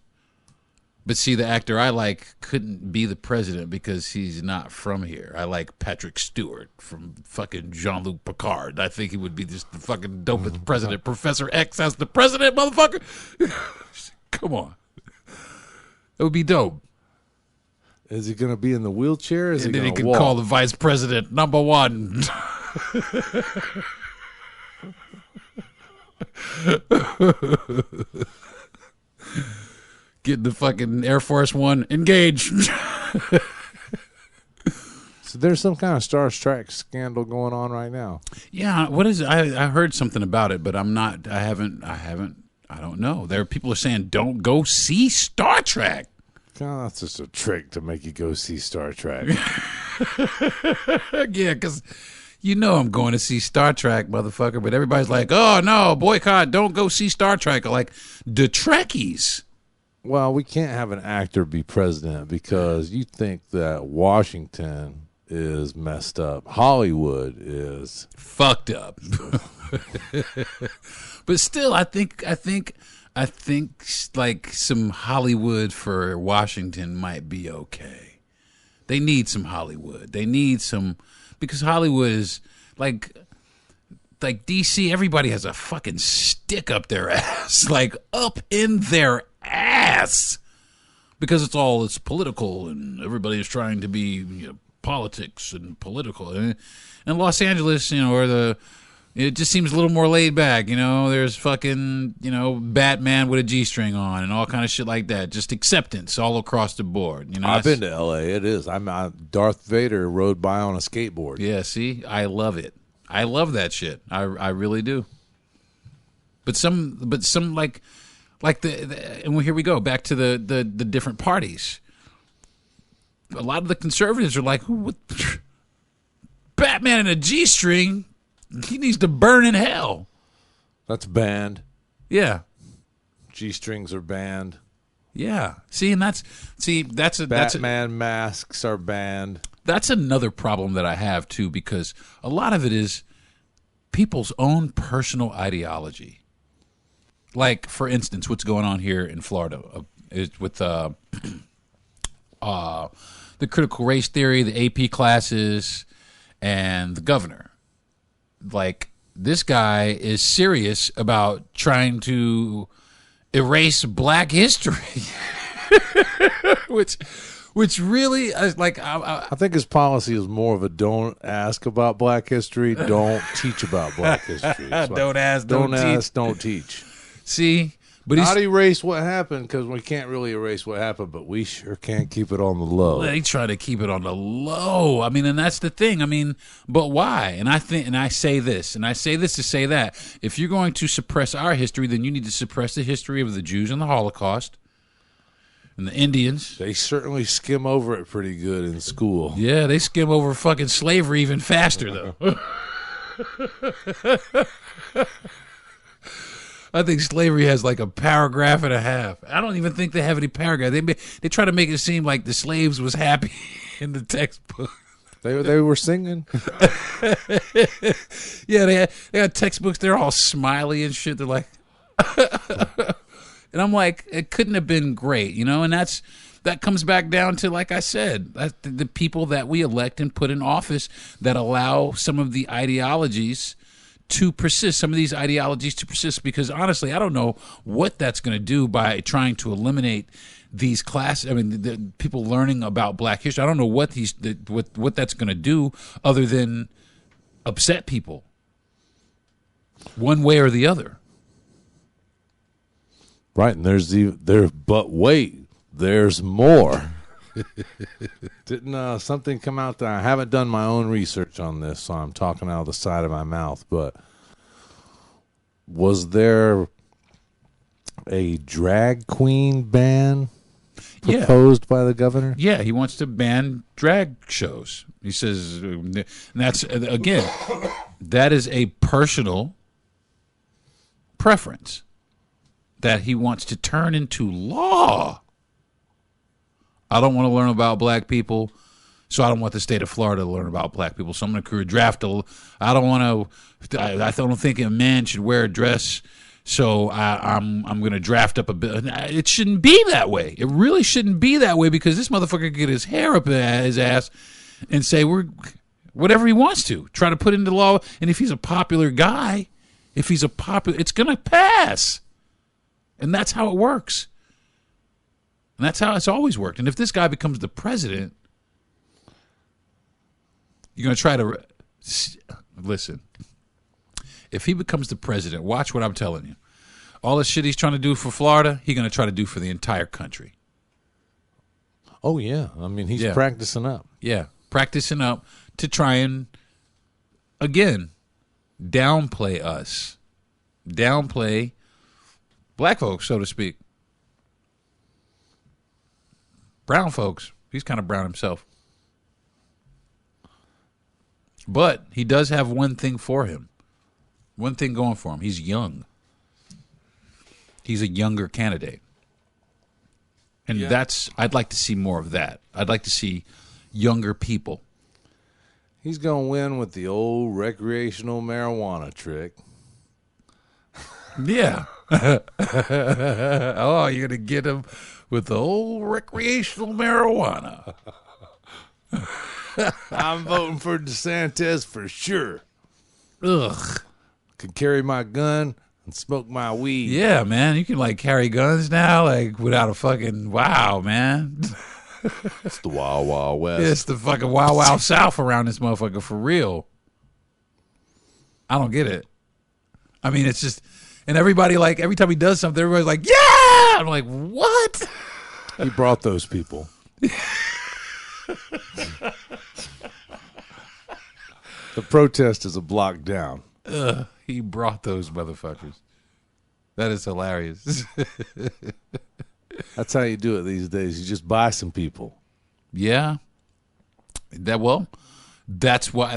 but see, the actor I like couldn't be the president because he's not from here. I like Patrick Stewart from fucking Jean-Luc Picard. I think he would be just the fucking dopest president. Professor X as the president, motherfucker. Come on. It would be dope. Is he going to be in the wheelchair? And then he can call the vice president number one. Get the fucking Air Force One. Engage. So there's some kind of Star Trek scandal going on right now. Yeah, what is it? I heard something about it, but I don't know. People are saying don't go see Star Trek. God, that's just a trick to make you go see Star Trek. Yeah, because I'm going to see Star Trek, motherfucker. But everybody's like, oh, no, boycott, don't go see Star Trek. Like, the Trekkies. Well, we can't have an actor be president because you think that Washington is messed up. Hollywood is fucked up. But still, I think like some Hollywood for Washington might be okay. They need some Hollywood. They need some, because Hollywood is like DC. Everybody has a fucking stick up their ass, like up in their ass, because it's political and everybody is trying to be politics and political. And Los Angeles, it just seems a little more laid back, There's fucking, Batman with a G-string on and all kind of shit like that. Just acceptance all across the board. I've been to L.A. It is. Darth Vader rode by on a skateboard. Yeah, see? I love it. I love that shit. I really do. But some like and here we go, back to the different parties. A lot of the conservatives are like, what? Batman in a G-string? He needs to burn in hell. That's banned. Yeah. G-strings are banned. Yeah. That's Batman masks are banned. That's another problem that I have too, because a lot of it is people's own personal ideology. Like, for instance, what's going on here in Florida? is with the critical race theory, the AP classes, and the governor. Like, this guy is serious about trying to erase black history, which really is like, I think his policy is more of a don't ask about black history, don't teach about black history. don't ask, don't teach. See, but he's not erase what happened, because we can't really erase what happened, but we sure can't keep it on the low. they try to keep it on the low. I mean, and that's the thing. I mean, but why? And I say this to say that if you're going to suppress our history, then you need to suppress the history of the Jews and the Holocaust and the Indians. They certainly skim over it pretty good in school. Yeah, they skim over fucking slavery even faster, though. I think slavery has like a paragraph and a half. I don't even think they have any paragraph. They try to make it seem like the slaves was happy in the textbook. They were singing. Yeah, they had textbooks. They're all smiley and shit. They're like, and I'm like, it couldn't have been great, you know. And that comes back down to, like I said, the people that we elect and put in office that allow some of the ideologies to persist, some of these ideologies to persist, because honestly, I don't know what that's going to do by trying to eliminate these classes. I mean, the people learning about black history. I don't know what what that's going to do other than upset people one way or the other. Right, and but wait, there's more. Didn't something come out there? I haven't done my own research on this, so I'm talking out of the side of my mouth, but was there a drag queen ban proposed by the governor? Yeah, he wants to ban drag shows. He says, and that's, again, that is a personal preference that he wants to turn into law. I don't want to learn about black people, so I don't want the state of Florida to learn about black people. So I'm going to draft I don't think a man should wear a dress, so I'm going to draft up a bill. It shouldn't be that way. It really shouldn't be that way, because this motherfucker could get his hair up his ass and say whatever he wants to, try to put into law. And if he's a popular guy, it's going to pass. And that's how it works. And that's how it's always worked. And if this guy becomes the president, you're going to try to listen. If he becomes the president, watch what I'm telling you. All the shit he's trying to do for Florida, he's going to try to do for the entire country. Oh, yeah. I mean, he's practicing up. Yeah, practicing up to try and, again, downplay us. Downplay black folks, so to speak. Brown folks. He's kind of brown himself. But he does have one thing for him. One thing going for him. He's young. He's a younger candidate. And I'd like to see more of that. I'd like to see younger people. He's going to win with the old recreational marijuana trick. Yeah. Oh, you're going to get him with the old recreational marijuana. I'm voting for DeSantis for sure. Ugh. Could carry my gun and smoke my weed. Yeah, man. You can, like, carry guns now, like, without a fucking wow, man. It's the Wild Wild West. It's the fucking Wild Wild South around this motherfucker, for real. I don't get it. I mean, it's just, and everybody, like, every time he does something, everybody's like, yeah! I'm like, what? He brought those people. The protest is a block down. He brought those motherfuckers. That is hilarious. That's how you do it these days. You just buy some people. Yeah. That's why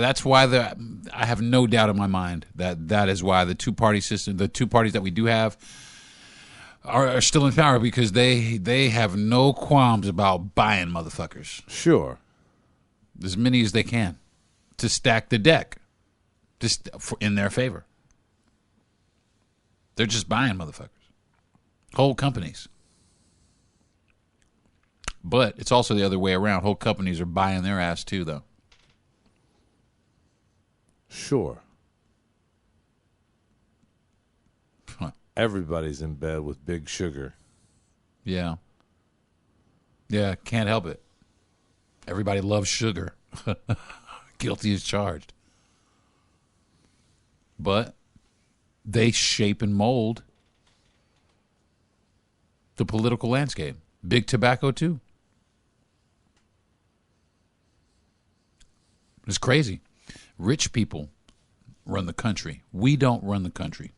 I have no doubt in my mind that is why the two-party system, the two parties that we do have are still in power, because they have no qualms about buying motherfuckers. Sure. As many as they can to stack the deck just in their favor. They're just buying motherfuckers. Whole companies. But it's also the other way around. Whole companies are buying their ass too, though. Sure. Huh. Everybody's in bed with Big Sugar. Yeah. Yeah, can't help it. Everybody loves sugar. Guilty as charged. But they shape and mold the political landscape. Big tobacco, too. It's crazy. Rich people run the country. We don't run the country.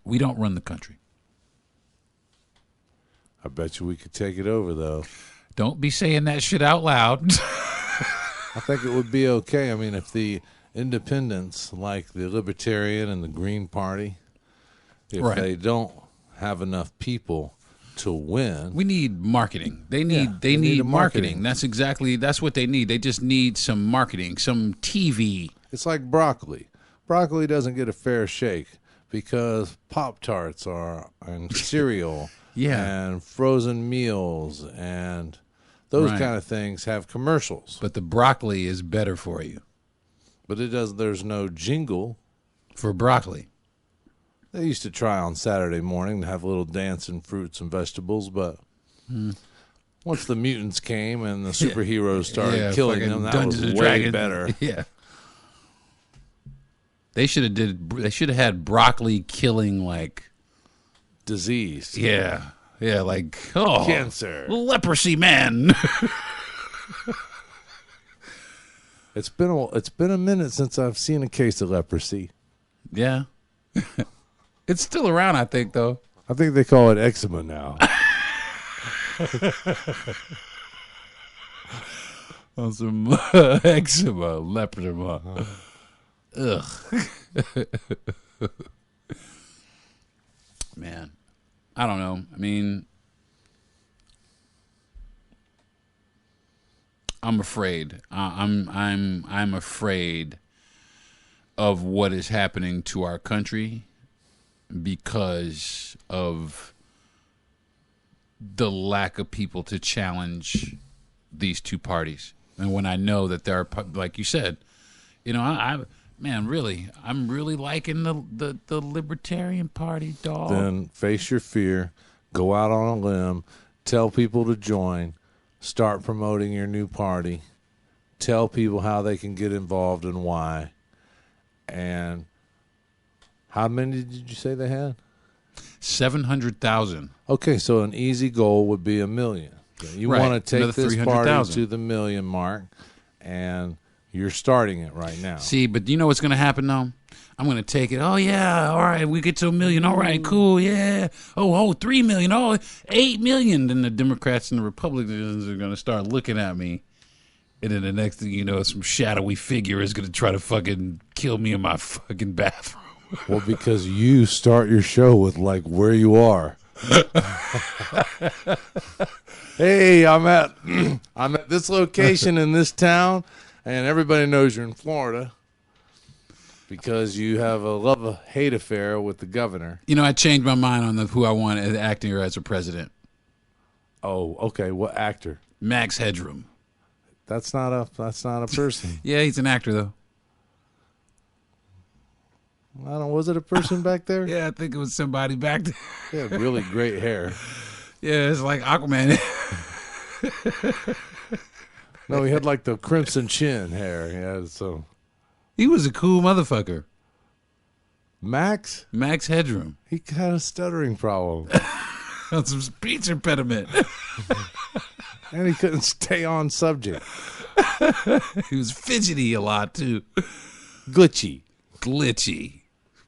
We don't run the country. I bet you we could take it over, though. Don't be saying that shit out loud. I think it would be okay. I mean, if the independents, like the Libertarian and the Green Party, if Right. they don't have enough people to win, We need marketing. They need a marketing. That's what they need. They just need some marketing, some TV. it's like broccoli. Broccoli doesn't get a fair shake because Pop-Tarts are and cereal Yeah. and frozen meals and those Right. kind of things have commercials. But the broccoli is better for you. But there's no jingle. For broccoli. They used to try on Saturday morning to have a little dance in fruits and vegetables, but once the mutants came and the superheroes started killing fucking them, that Dungeons was and way Dragons. better. Yeah. They should have had broccoli killing like Disease. yeah, like Cancer. leprosy man. It's been a minute since I've seen a case of leprosy. Yeah. It's still around, I think, though. I think they call it eczema now. On some eczema, leopard. Ugh. Man, I don't know. I mean, I'm afraid. I'm afraid of what is happening to our country because of the lack of people to challenge these two parties. And when I know that there are, like you said, you know, I'm really liking the Libertarian Party, dog. Then face your fear, go out on a limb, tell people to join, start promoting your new party, tell people how they can get involved and why. And how many did you say they had? 700,000. Okay, so an easy goal would be 1 million. You Right. want to take Another this 300,000. party to the 1 million mark, and you're starting it right now. See, but you know what's going to happen, though? I'm going to take it. Oh, yeah. All right. We get to 1 million. All right. Cool. Yeah. Oh, 3 million. Oh, 8 million. Then the Democrats and the Republicans are going to start looking at me. And then the next thing you know, some shadowy figure is going to try to fucking kill me in my fucking bathroom. Well, because you start your show with, like, where you are. Hey, I'm at this location in this town, and everybody knows you're in Florida because you have a love-hate affair with the governor. You know, I changed my mind on who I want as acting or as a president. Oh, okay. What actor? Max Headroom. That's not a person. Yeah, he's an actor, though. I don't. Was it a person back there? Yeah, I think it was somebody back there. He had really great hair. Yeah, it's like Aquaman. No, he had like the crimson chin hair. He had so. He was a cool motherfucker. Max, Max Headroom. he had a stuttering problem, On some speech impediment. and he couldn't stay on subject. He was fidgety a lot, too. Glitchy. Glitchy.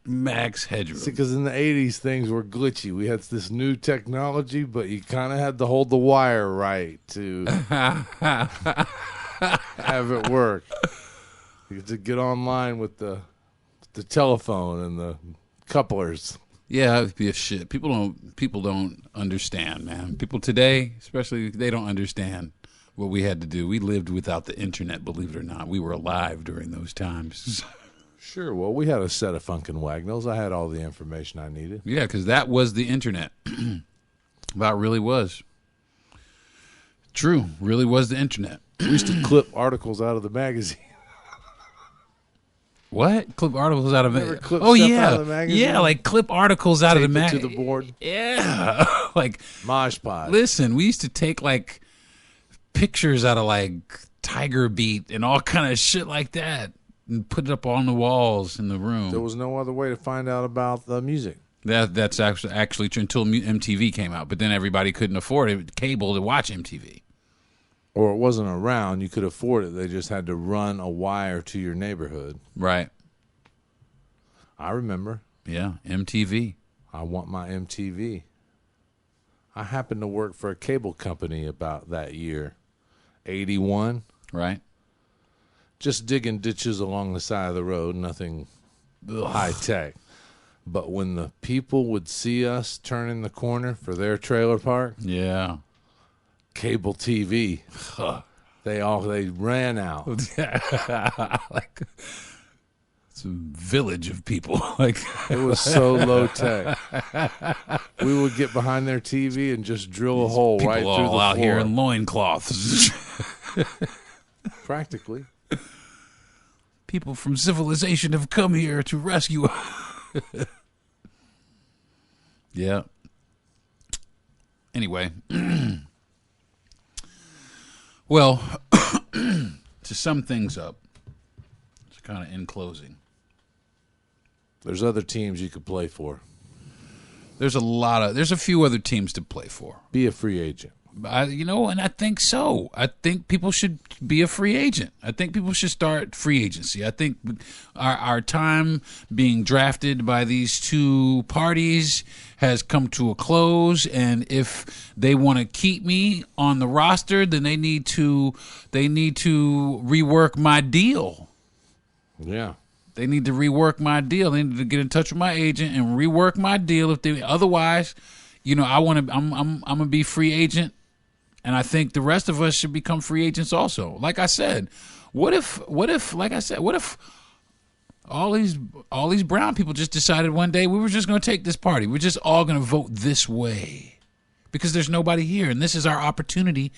Max Headroom. Because in the 80s, things were glitchy. We had this new technology, but you kind of had to hold the wire right to have it work. You had to get online with the telephone and the couplers. Yeah, it'd be a shit. People don't understand, man. People today, especially, they don't understand what we had to do. We lived without the internet, believe it or not. We were alive during those times. Sure. Well, we had a set of Funkin' Wagnalls. I had all the information I needed. Yeah, because that was the internet. That really was. True. Really was the internet. We used to clip articles out of the magazine. What? Clip articles out of Never it? clip Oh stuff yeah, out of the magazine? yeah, like clip articles out of the Tape it to magazine the board. Yeah, like Mosh Pod. listen, we used to take like pictures out of like Tiger Beat and all kind of shit like that, and put it up on the walls in the room. There was no other way to find out about the music. That's actually true until MTV came out, but then everybody couldn't afford it, cable, to watch MTV. Or it wasn't around. You could afford it. They just had to run a wire to your neighborhood. Right. I remember. Yeah, MTV. I want my MTV. I happened to work for a cable company about that year. 81. Right. Just digging ditches along the side of the road. Nothing high tech. But when the people would see us turning the corner for their trailer park, Yeah. cable TV, they ran out. Like it's a village of people. Like It was so low tech. We would get behind their TV and just drill a hole people right all through the out floor. here in loincloths. Practically. People from civilization have come here to rescue us. Yeah. Anyway. Well, to sum things up, it's kind of in closing. There's other teams you could play for. There's a few other teams to play for. Be a free agent. And I think so. I think people should be a free agent. I think people should start free agency. I think our time being drafted by these two parties has come to a close, and if they want to keep me on the roster, then they need to rework my deal. Yeah. They need to rework my deal. They need to get in touch with my agent and rework my deal. Otherwise, I'm gonna be free agent. And I think the rest of us should become free agents also. Like I said, what if all these brown people just decided one day we were just going to take this party. We're just all going to vote this way because there's nobody here. And this is our opportunity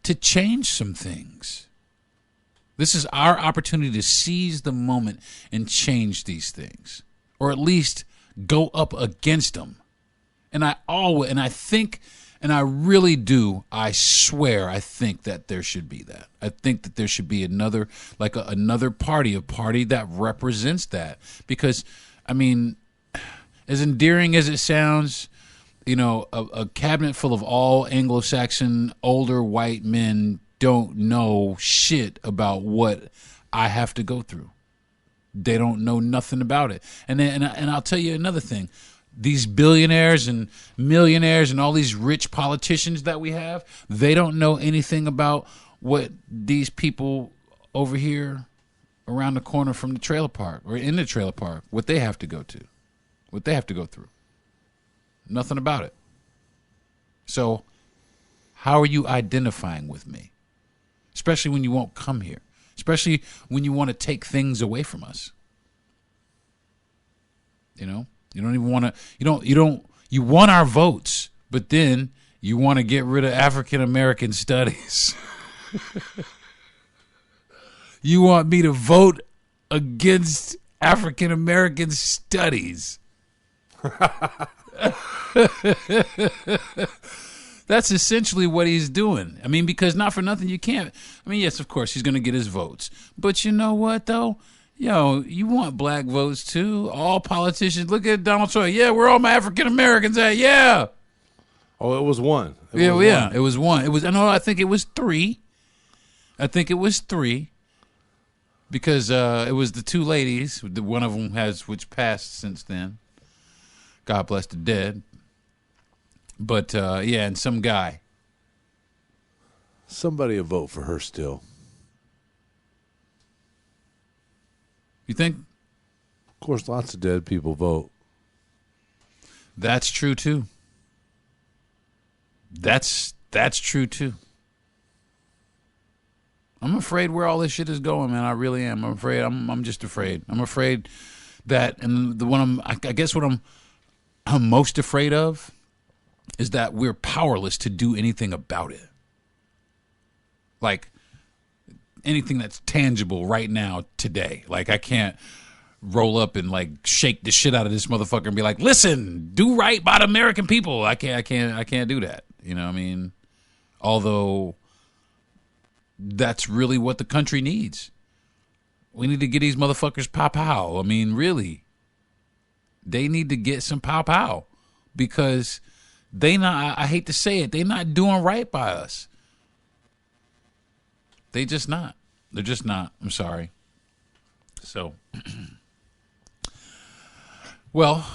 to change some things. This is our opportunity to seize the moment and change these things, or at least go up against them. And I really do. I swear, I think that there should be that. I think that there should be another party, a party that represents that. Because, I mean, as endearing as it sounds, a cabinet full of all Anglo-Saxon older white men don't know shit about what I have to go through. They don't know nothing about it. And I'll tell you another thing. These billionaires and millionaires and all these rich politicians that we have, they don't know anything about what these people over here around the corner from the trailer park or in the trailer park, what they have to go to, what they have to go through. Nothing about it. So how are you identifying with me? Especially when you won't come here. Especially when you want to take things away from us. You don't even want to, you want our votes, but then you want to get rid of African American studies. You want me to vote against African American studies. That's essentially what he's doing. I mean, because not for nothing, you can't. I mean, yes, of course, he's going to get his votes. But you know what, though? You want black votes too. All politicians. Look at Donald Trump. Yeah, where all my African Americans at? Yeah. Oh, it was one. It was one. I think it was three. Because it was the two ladies. One of them which passed since then. God bless the dead. But and some guy. Somebody will vote for her still. You think? Of course, lots of dead people vote. That's true too. That's true too. I'm afraid where all this shit is going, man. I really am. I'm afraid. I'm just afraid. I'm afraid that, and I guess what I'm most afraid of is that we're powerless to do anything about it. like anything that's tangible right now today. Like I can't roll up and like shake the shit out of this motherfucker and be like, listen, do right by the American people. I can't do that. You know what I mean? Although that's really what the country needs. We need to get these motherfuckers pow-pow. I mean, really. They need to get some pow-pow because they not, I hate to say it, they not doing right by us. They just not. They're just not. I'm sorry. So, well,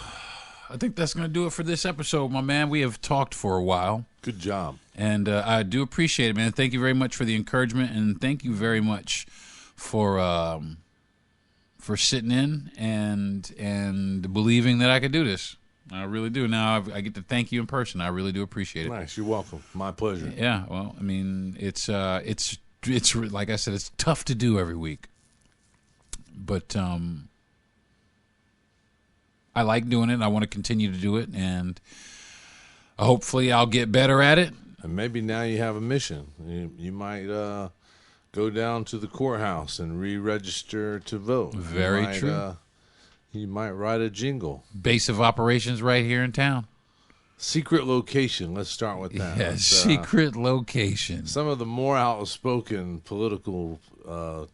I think that's going to do it for this episode, my man. We have talked for a while. Good job. And I do appreciate it, man. Thank you very much for the encouragement, and thank you very much for sitting in and believing that I could do this. I really do. Now I get to thank you in person. I really do appreciate it. Nice. You're welcome. My pleasure. Yeah. Well, I mean, it's like I said, it's tough to do every week, but I like doing it. I want to continue to do it, and hopefully I'll get better at it. And maybe now you have a mission. You might go down to the courthouse and re-register to vote. Very true. You might write a jingle. Base of operations right here in town. Secret location. Let's start with that. Yeah, secret location. Some of the more outspoken political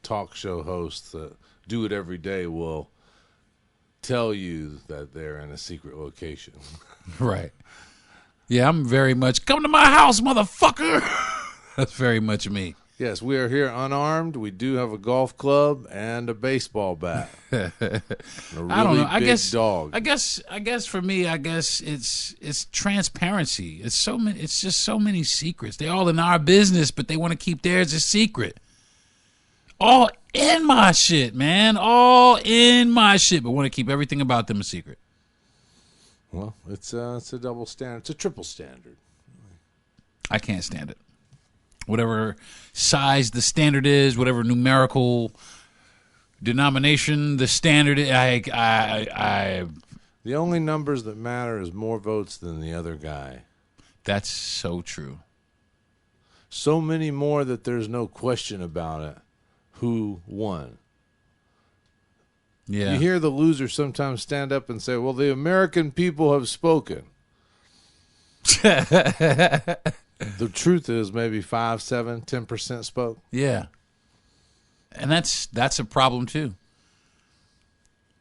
talk show hosts that do it every day will tell you that they're in a secret location. Right. Yeah, I'm very much, come to my house, motherfucker. That's very much me. Yes, we are here unarmed. We do have a golf club and a baseball bat. And a really I don't know. I big guess dog. I guess for me, it's transparency. It's so many. It's just so many secrets. They all in our business, but they want to keep theirs a secret. All in my shit, man. All in my shit, but want to keep everything about them a secret. Well, it's a double standard. It's a triple standard. I can't stand it. Whatever size the standard is, whatever numerical denomination the standard is, I The only numbers that matter is more votes than the other guy. That's so true. So many more that there's no question about it. Who won? Yeah. You hear the loser sometimes stand up and say, well, the American people have spoken. The truth is maybe 5, 7, 10% spoke. Yeah. And that's a problem too.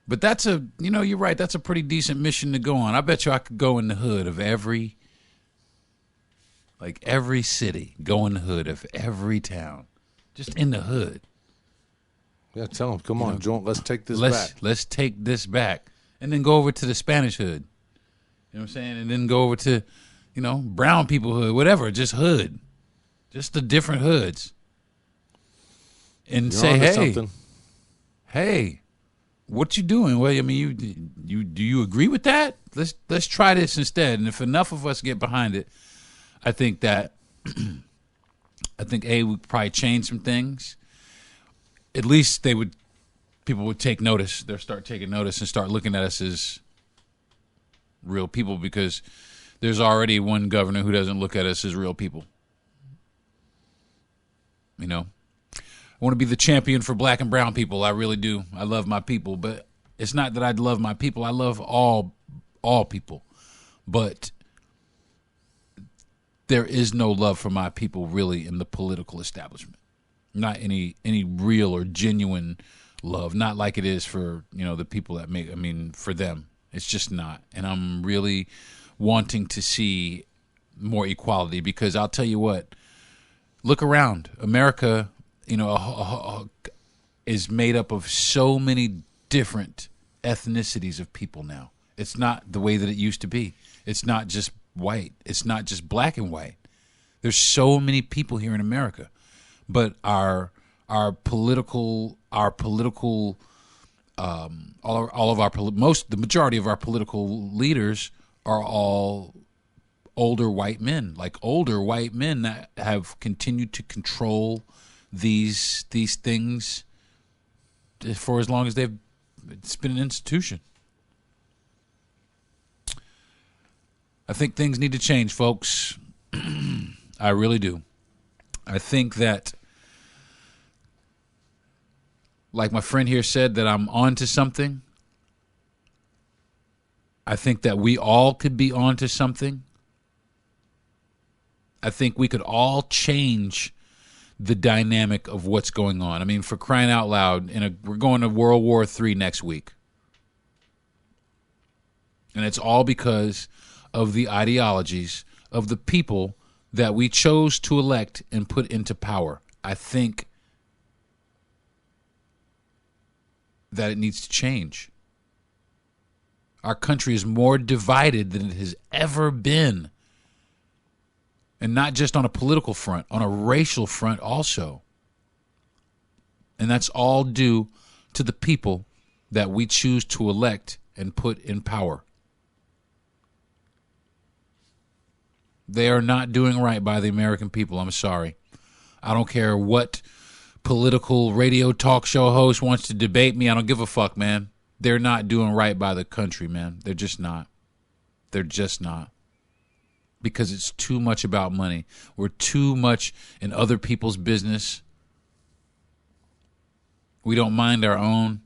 But you're right, that's a pretty decent mission to go on. I bet you I could go in the hood of every city, go in the hood of every town. Just in the hood. Yeah, tell them, come on, Joint, let's take this back. Let's take this back. And then go over to the Spanish hood. You know what I'm saying? And then go over to, brown people hood, whatever, just hood. Just the different hoods. And You're say, hey, what you doing? Well, I mean, you do you agree with that? Let's try this instead. And if enough of us get behind it, I think that we would probably change some things. At least people would take notice. They'll start taking notice and start looking at us as real people, because there's already one governor who doesn't look at us as real people. I want to be the champion for black and brown people. I really do. I love my people, but it's not that I love my people. I love all people. But there is no love for my people really in the political establishment. Not any real or genuine love. Not like it is for, the people that for them. It's just not. And I'm really wanting to see more equality, because I'll tell you what, look around. America, is made up of so many different ethnicities of people now. It's not the way that it used to be. It's not just white. It's not just black and white. There's so many people here in America, but the majority of our political leaders are all older white men, that have continued to control these things for as long as it's been an institution. I think things need to change, folks. I really do. I think that like my friend here said, that I'm on to something. I think that we all could be on to something. I think we could all change the dynamic of what's going on. I mean, for crying out loud, we're going to World War III next week. And it's all because of the ideologies of the people that we chose to elect and put into power. I think that it needs to change. Our country is more divided than it has ever been. And not just on a political front, on a racial front also. And that's all due to the people that we choose to elect and put in power. They are not doing right by the American people. I'm sorry. I don't care what political radio talk show host wants to debate me. I don't give a fuck, man. They're not doing right by the country, man. They're just not. They're just not. Because it's too much about money. We're too much in other people's business. We don't mind our own.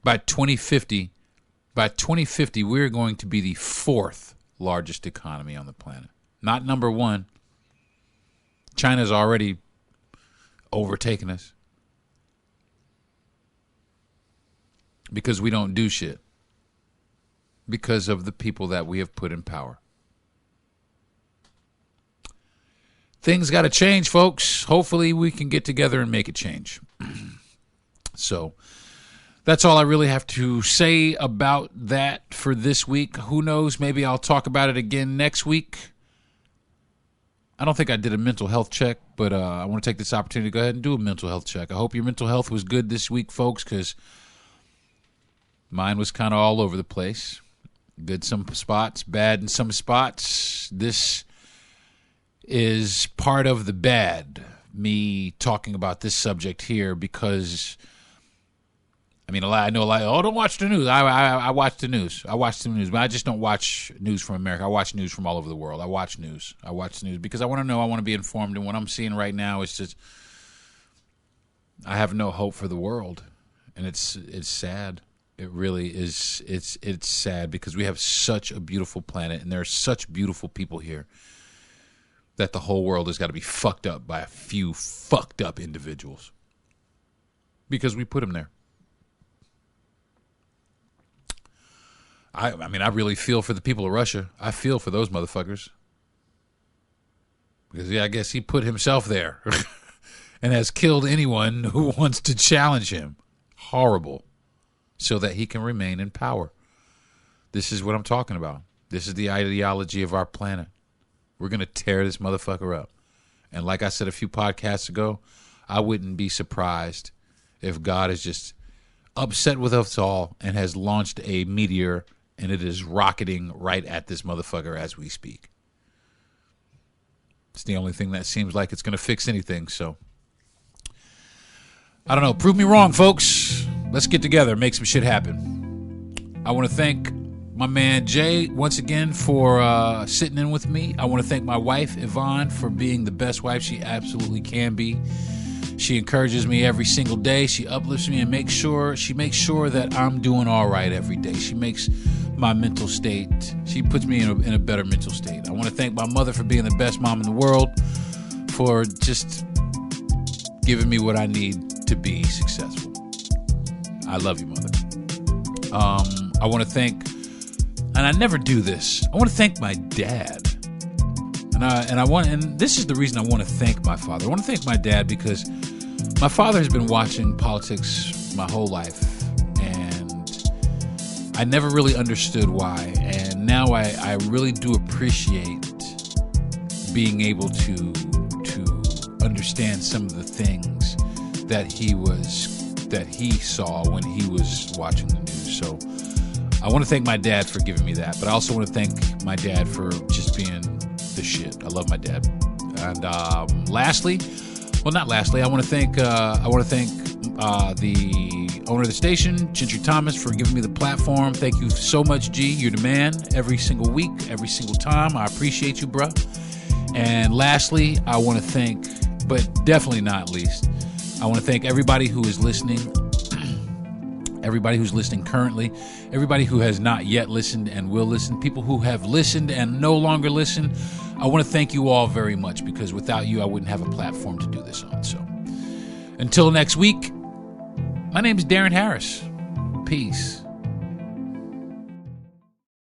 By 2050, we're going to be the 4th largest economy on the planet. Not number 1. China's already overtaken us. Because we don't do shit. Because of the people that we have put in power. Things got to change, folks. Hopefully we can get together and make it change. So that's all I really have to say about that for this week. Who knows? Maybe I'll talk about it again next week. I don't think I did a mental health check, but I want to take this opportunity to go ahead and do a mental health check. I hope your mental health was good this week, folks, because mine was kind of all over the place. Good some spots, bad in some spots. This is part of the bad, me talking about this subject here, because, I mean, I know a lot, oh, don't watch the news. I watch the news. I watch the news, but I just don't watch news from America. I watch news from all over the world. I watch news. I watch news because I want to know, I want to be informed, and what I'm seeing right now is just, I have no hope for the world, and it's sad. It really is. It's sad because we have such a beautiful planet and there are such beautiful people here that the whole world has got to be fucked up by a few fucked up individuals because we put them there. I mean, I really feel for the people of Russia. I feel for those motherfuckers because, yeah, I guess he put himself there and has killed anyone who wants to challenge him. Horrible. So that he can remain in power. This is what I'm talking about. This is the ideology of our planet. We're going to tear this motherfucker up. And like I said a few podcasts ago, I wouldn't be surprised if God is just upset with us all and has launched a meteor and it is rocketing right at this motherfucker as we speak. It's the only thing that seems like it's going to fix anything. So, I don't know. Prove me wrong, folks. Let's get together, make some shit happen. I want to thank my man Jay once again for sitting in with me. I want to thank my wife Yvonne for being the best wife she absolutely can be. She encourages me every single day. She uplifts me and makes sure that I'm doing all right every day. She makes my mental state. She puts me in a better mental state. I want to thank my mother for being the best mom in the world, for just giving me what I need to be successful. I love you, mother. I want to thank, and I never do this, I want to thank my dad. And this is the reason I want to thank my father. I want to thank my dad because my father has been watching politics my whole life, and I never really understood why. And now I really do appreciate being able to understand some of the things that he saw when he was watching the news. So I want to thank my dad for giving me that, but I also want to thank my dad for just being the shit. I love my dad. And lastly, I want to thank the owner of the station, Gentry Thomas, for giving me the platform. Thank you so much, G. You're the man every single week, every single time. I appreciate you, bruh. And lastly, I want to thank but definitely not least, I want to thank everybody who is listening, everybody who's listening currently, everybody who has not yet listened and will listen, people who have listened and no longer listen. I want to thank you all very much, because without you, I wouldn't have a platform to do this on. So until next week, my name is Deron Harris. Peace.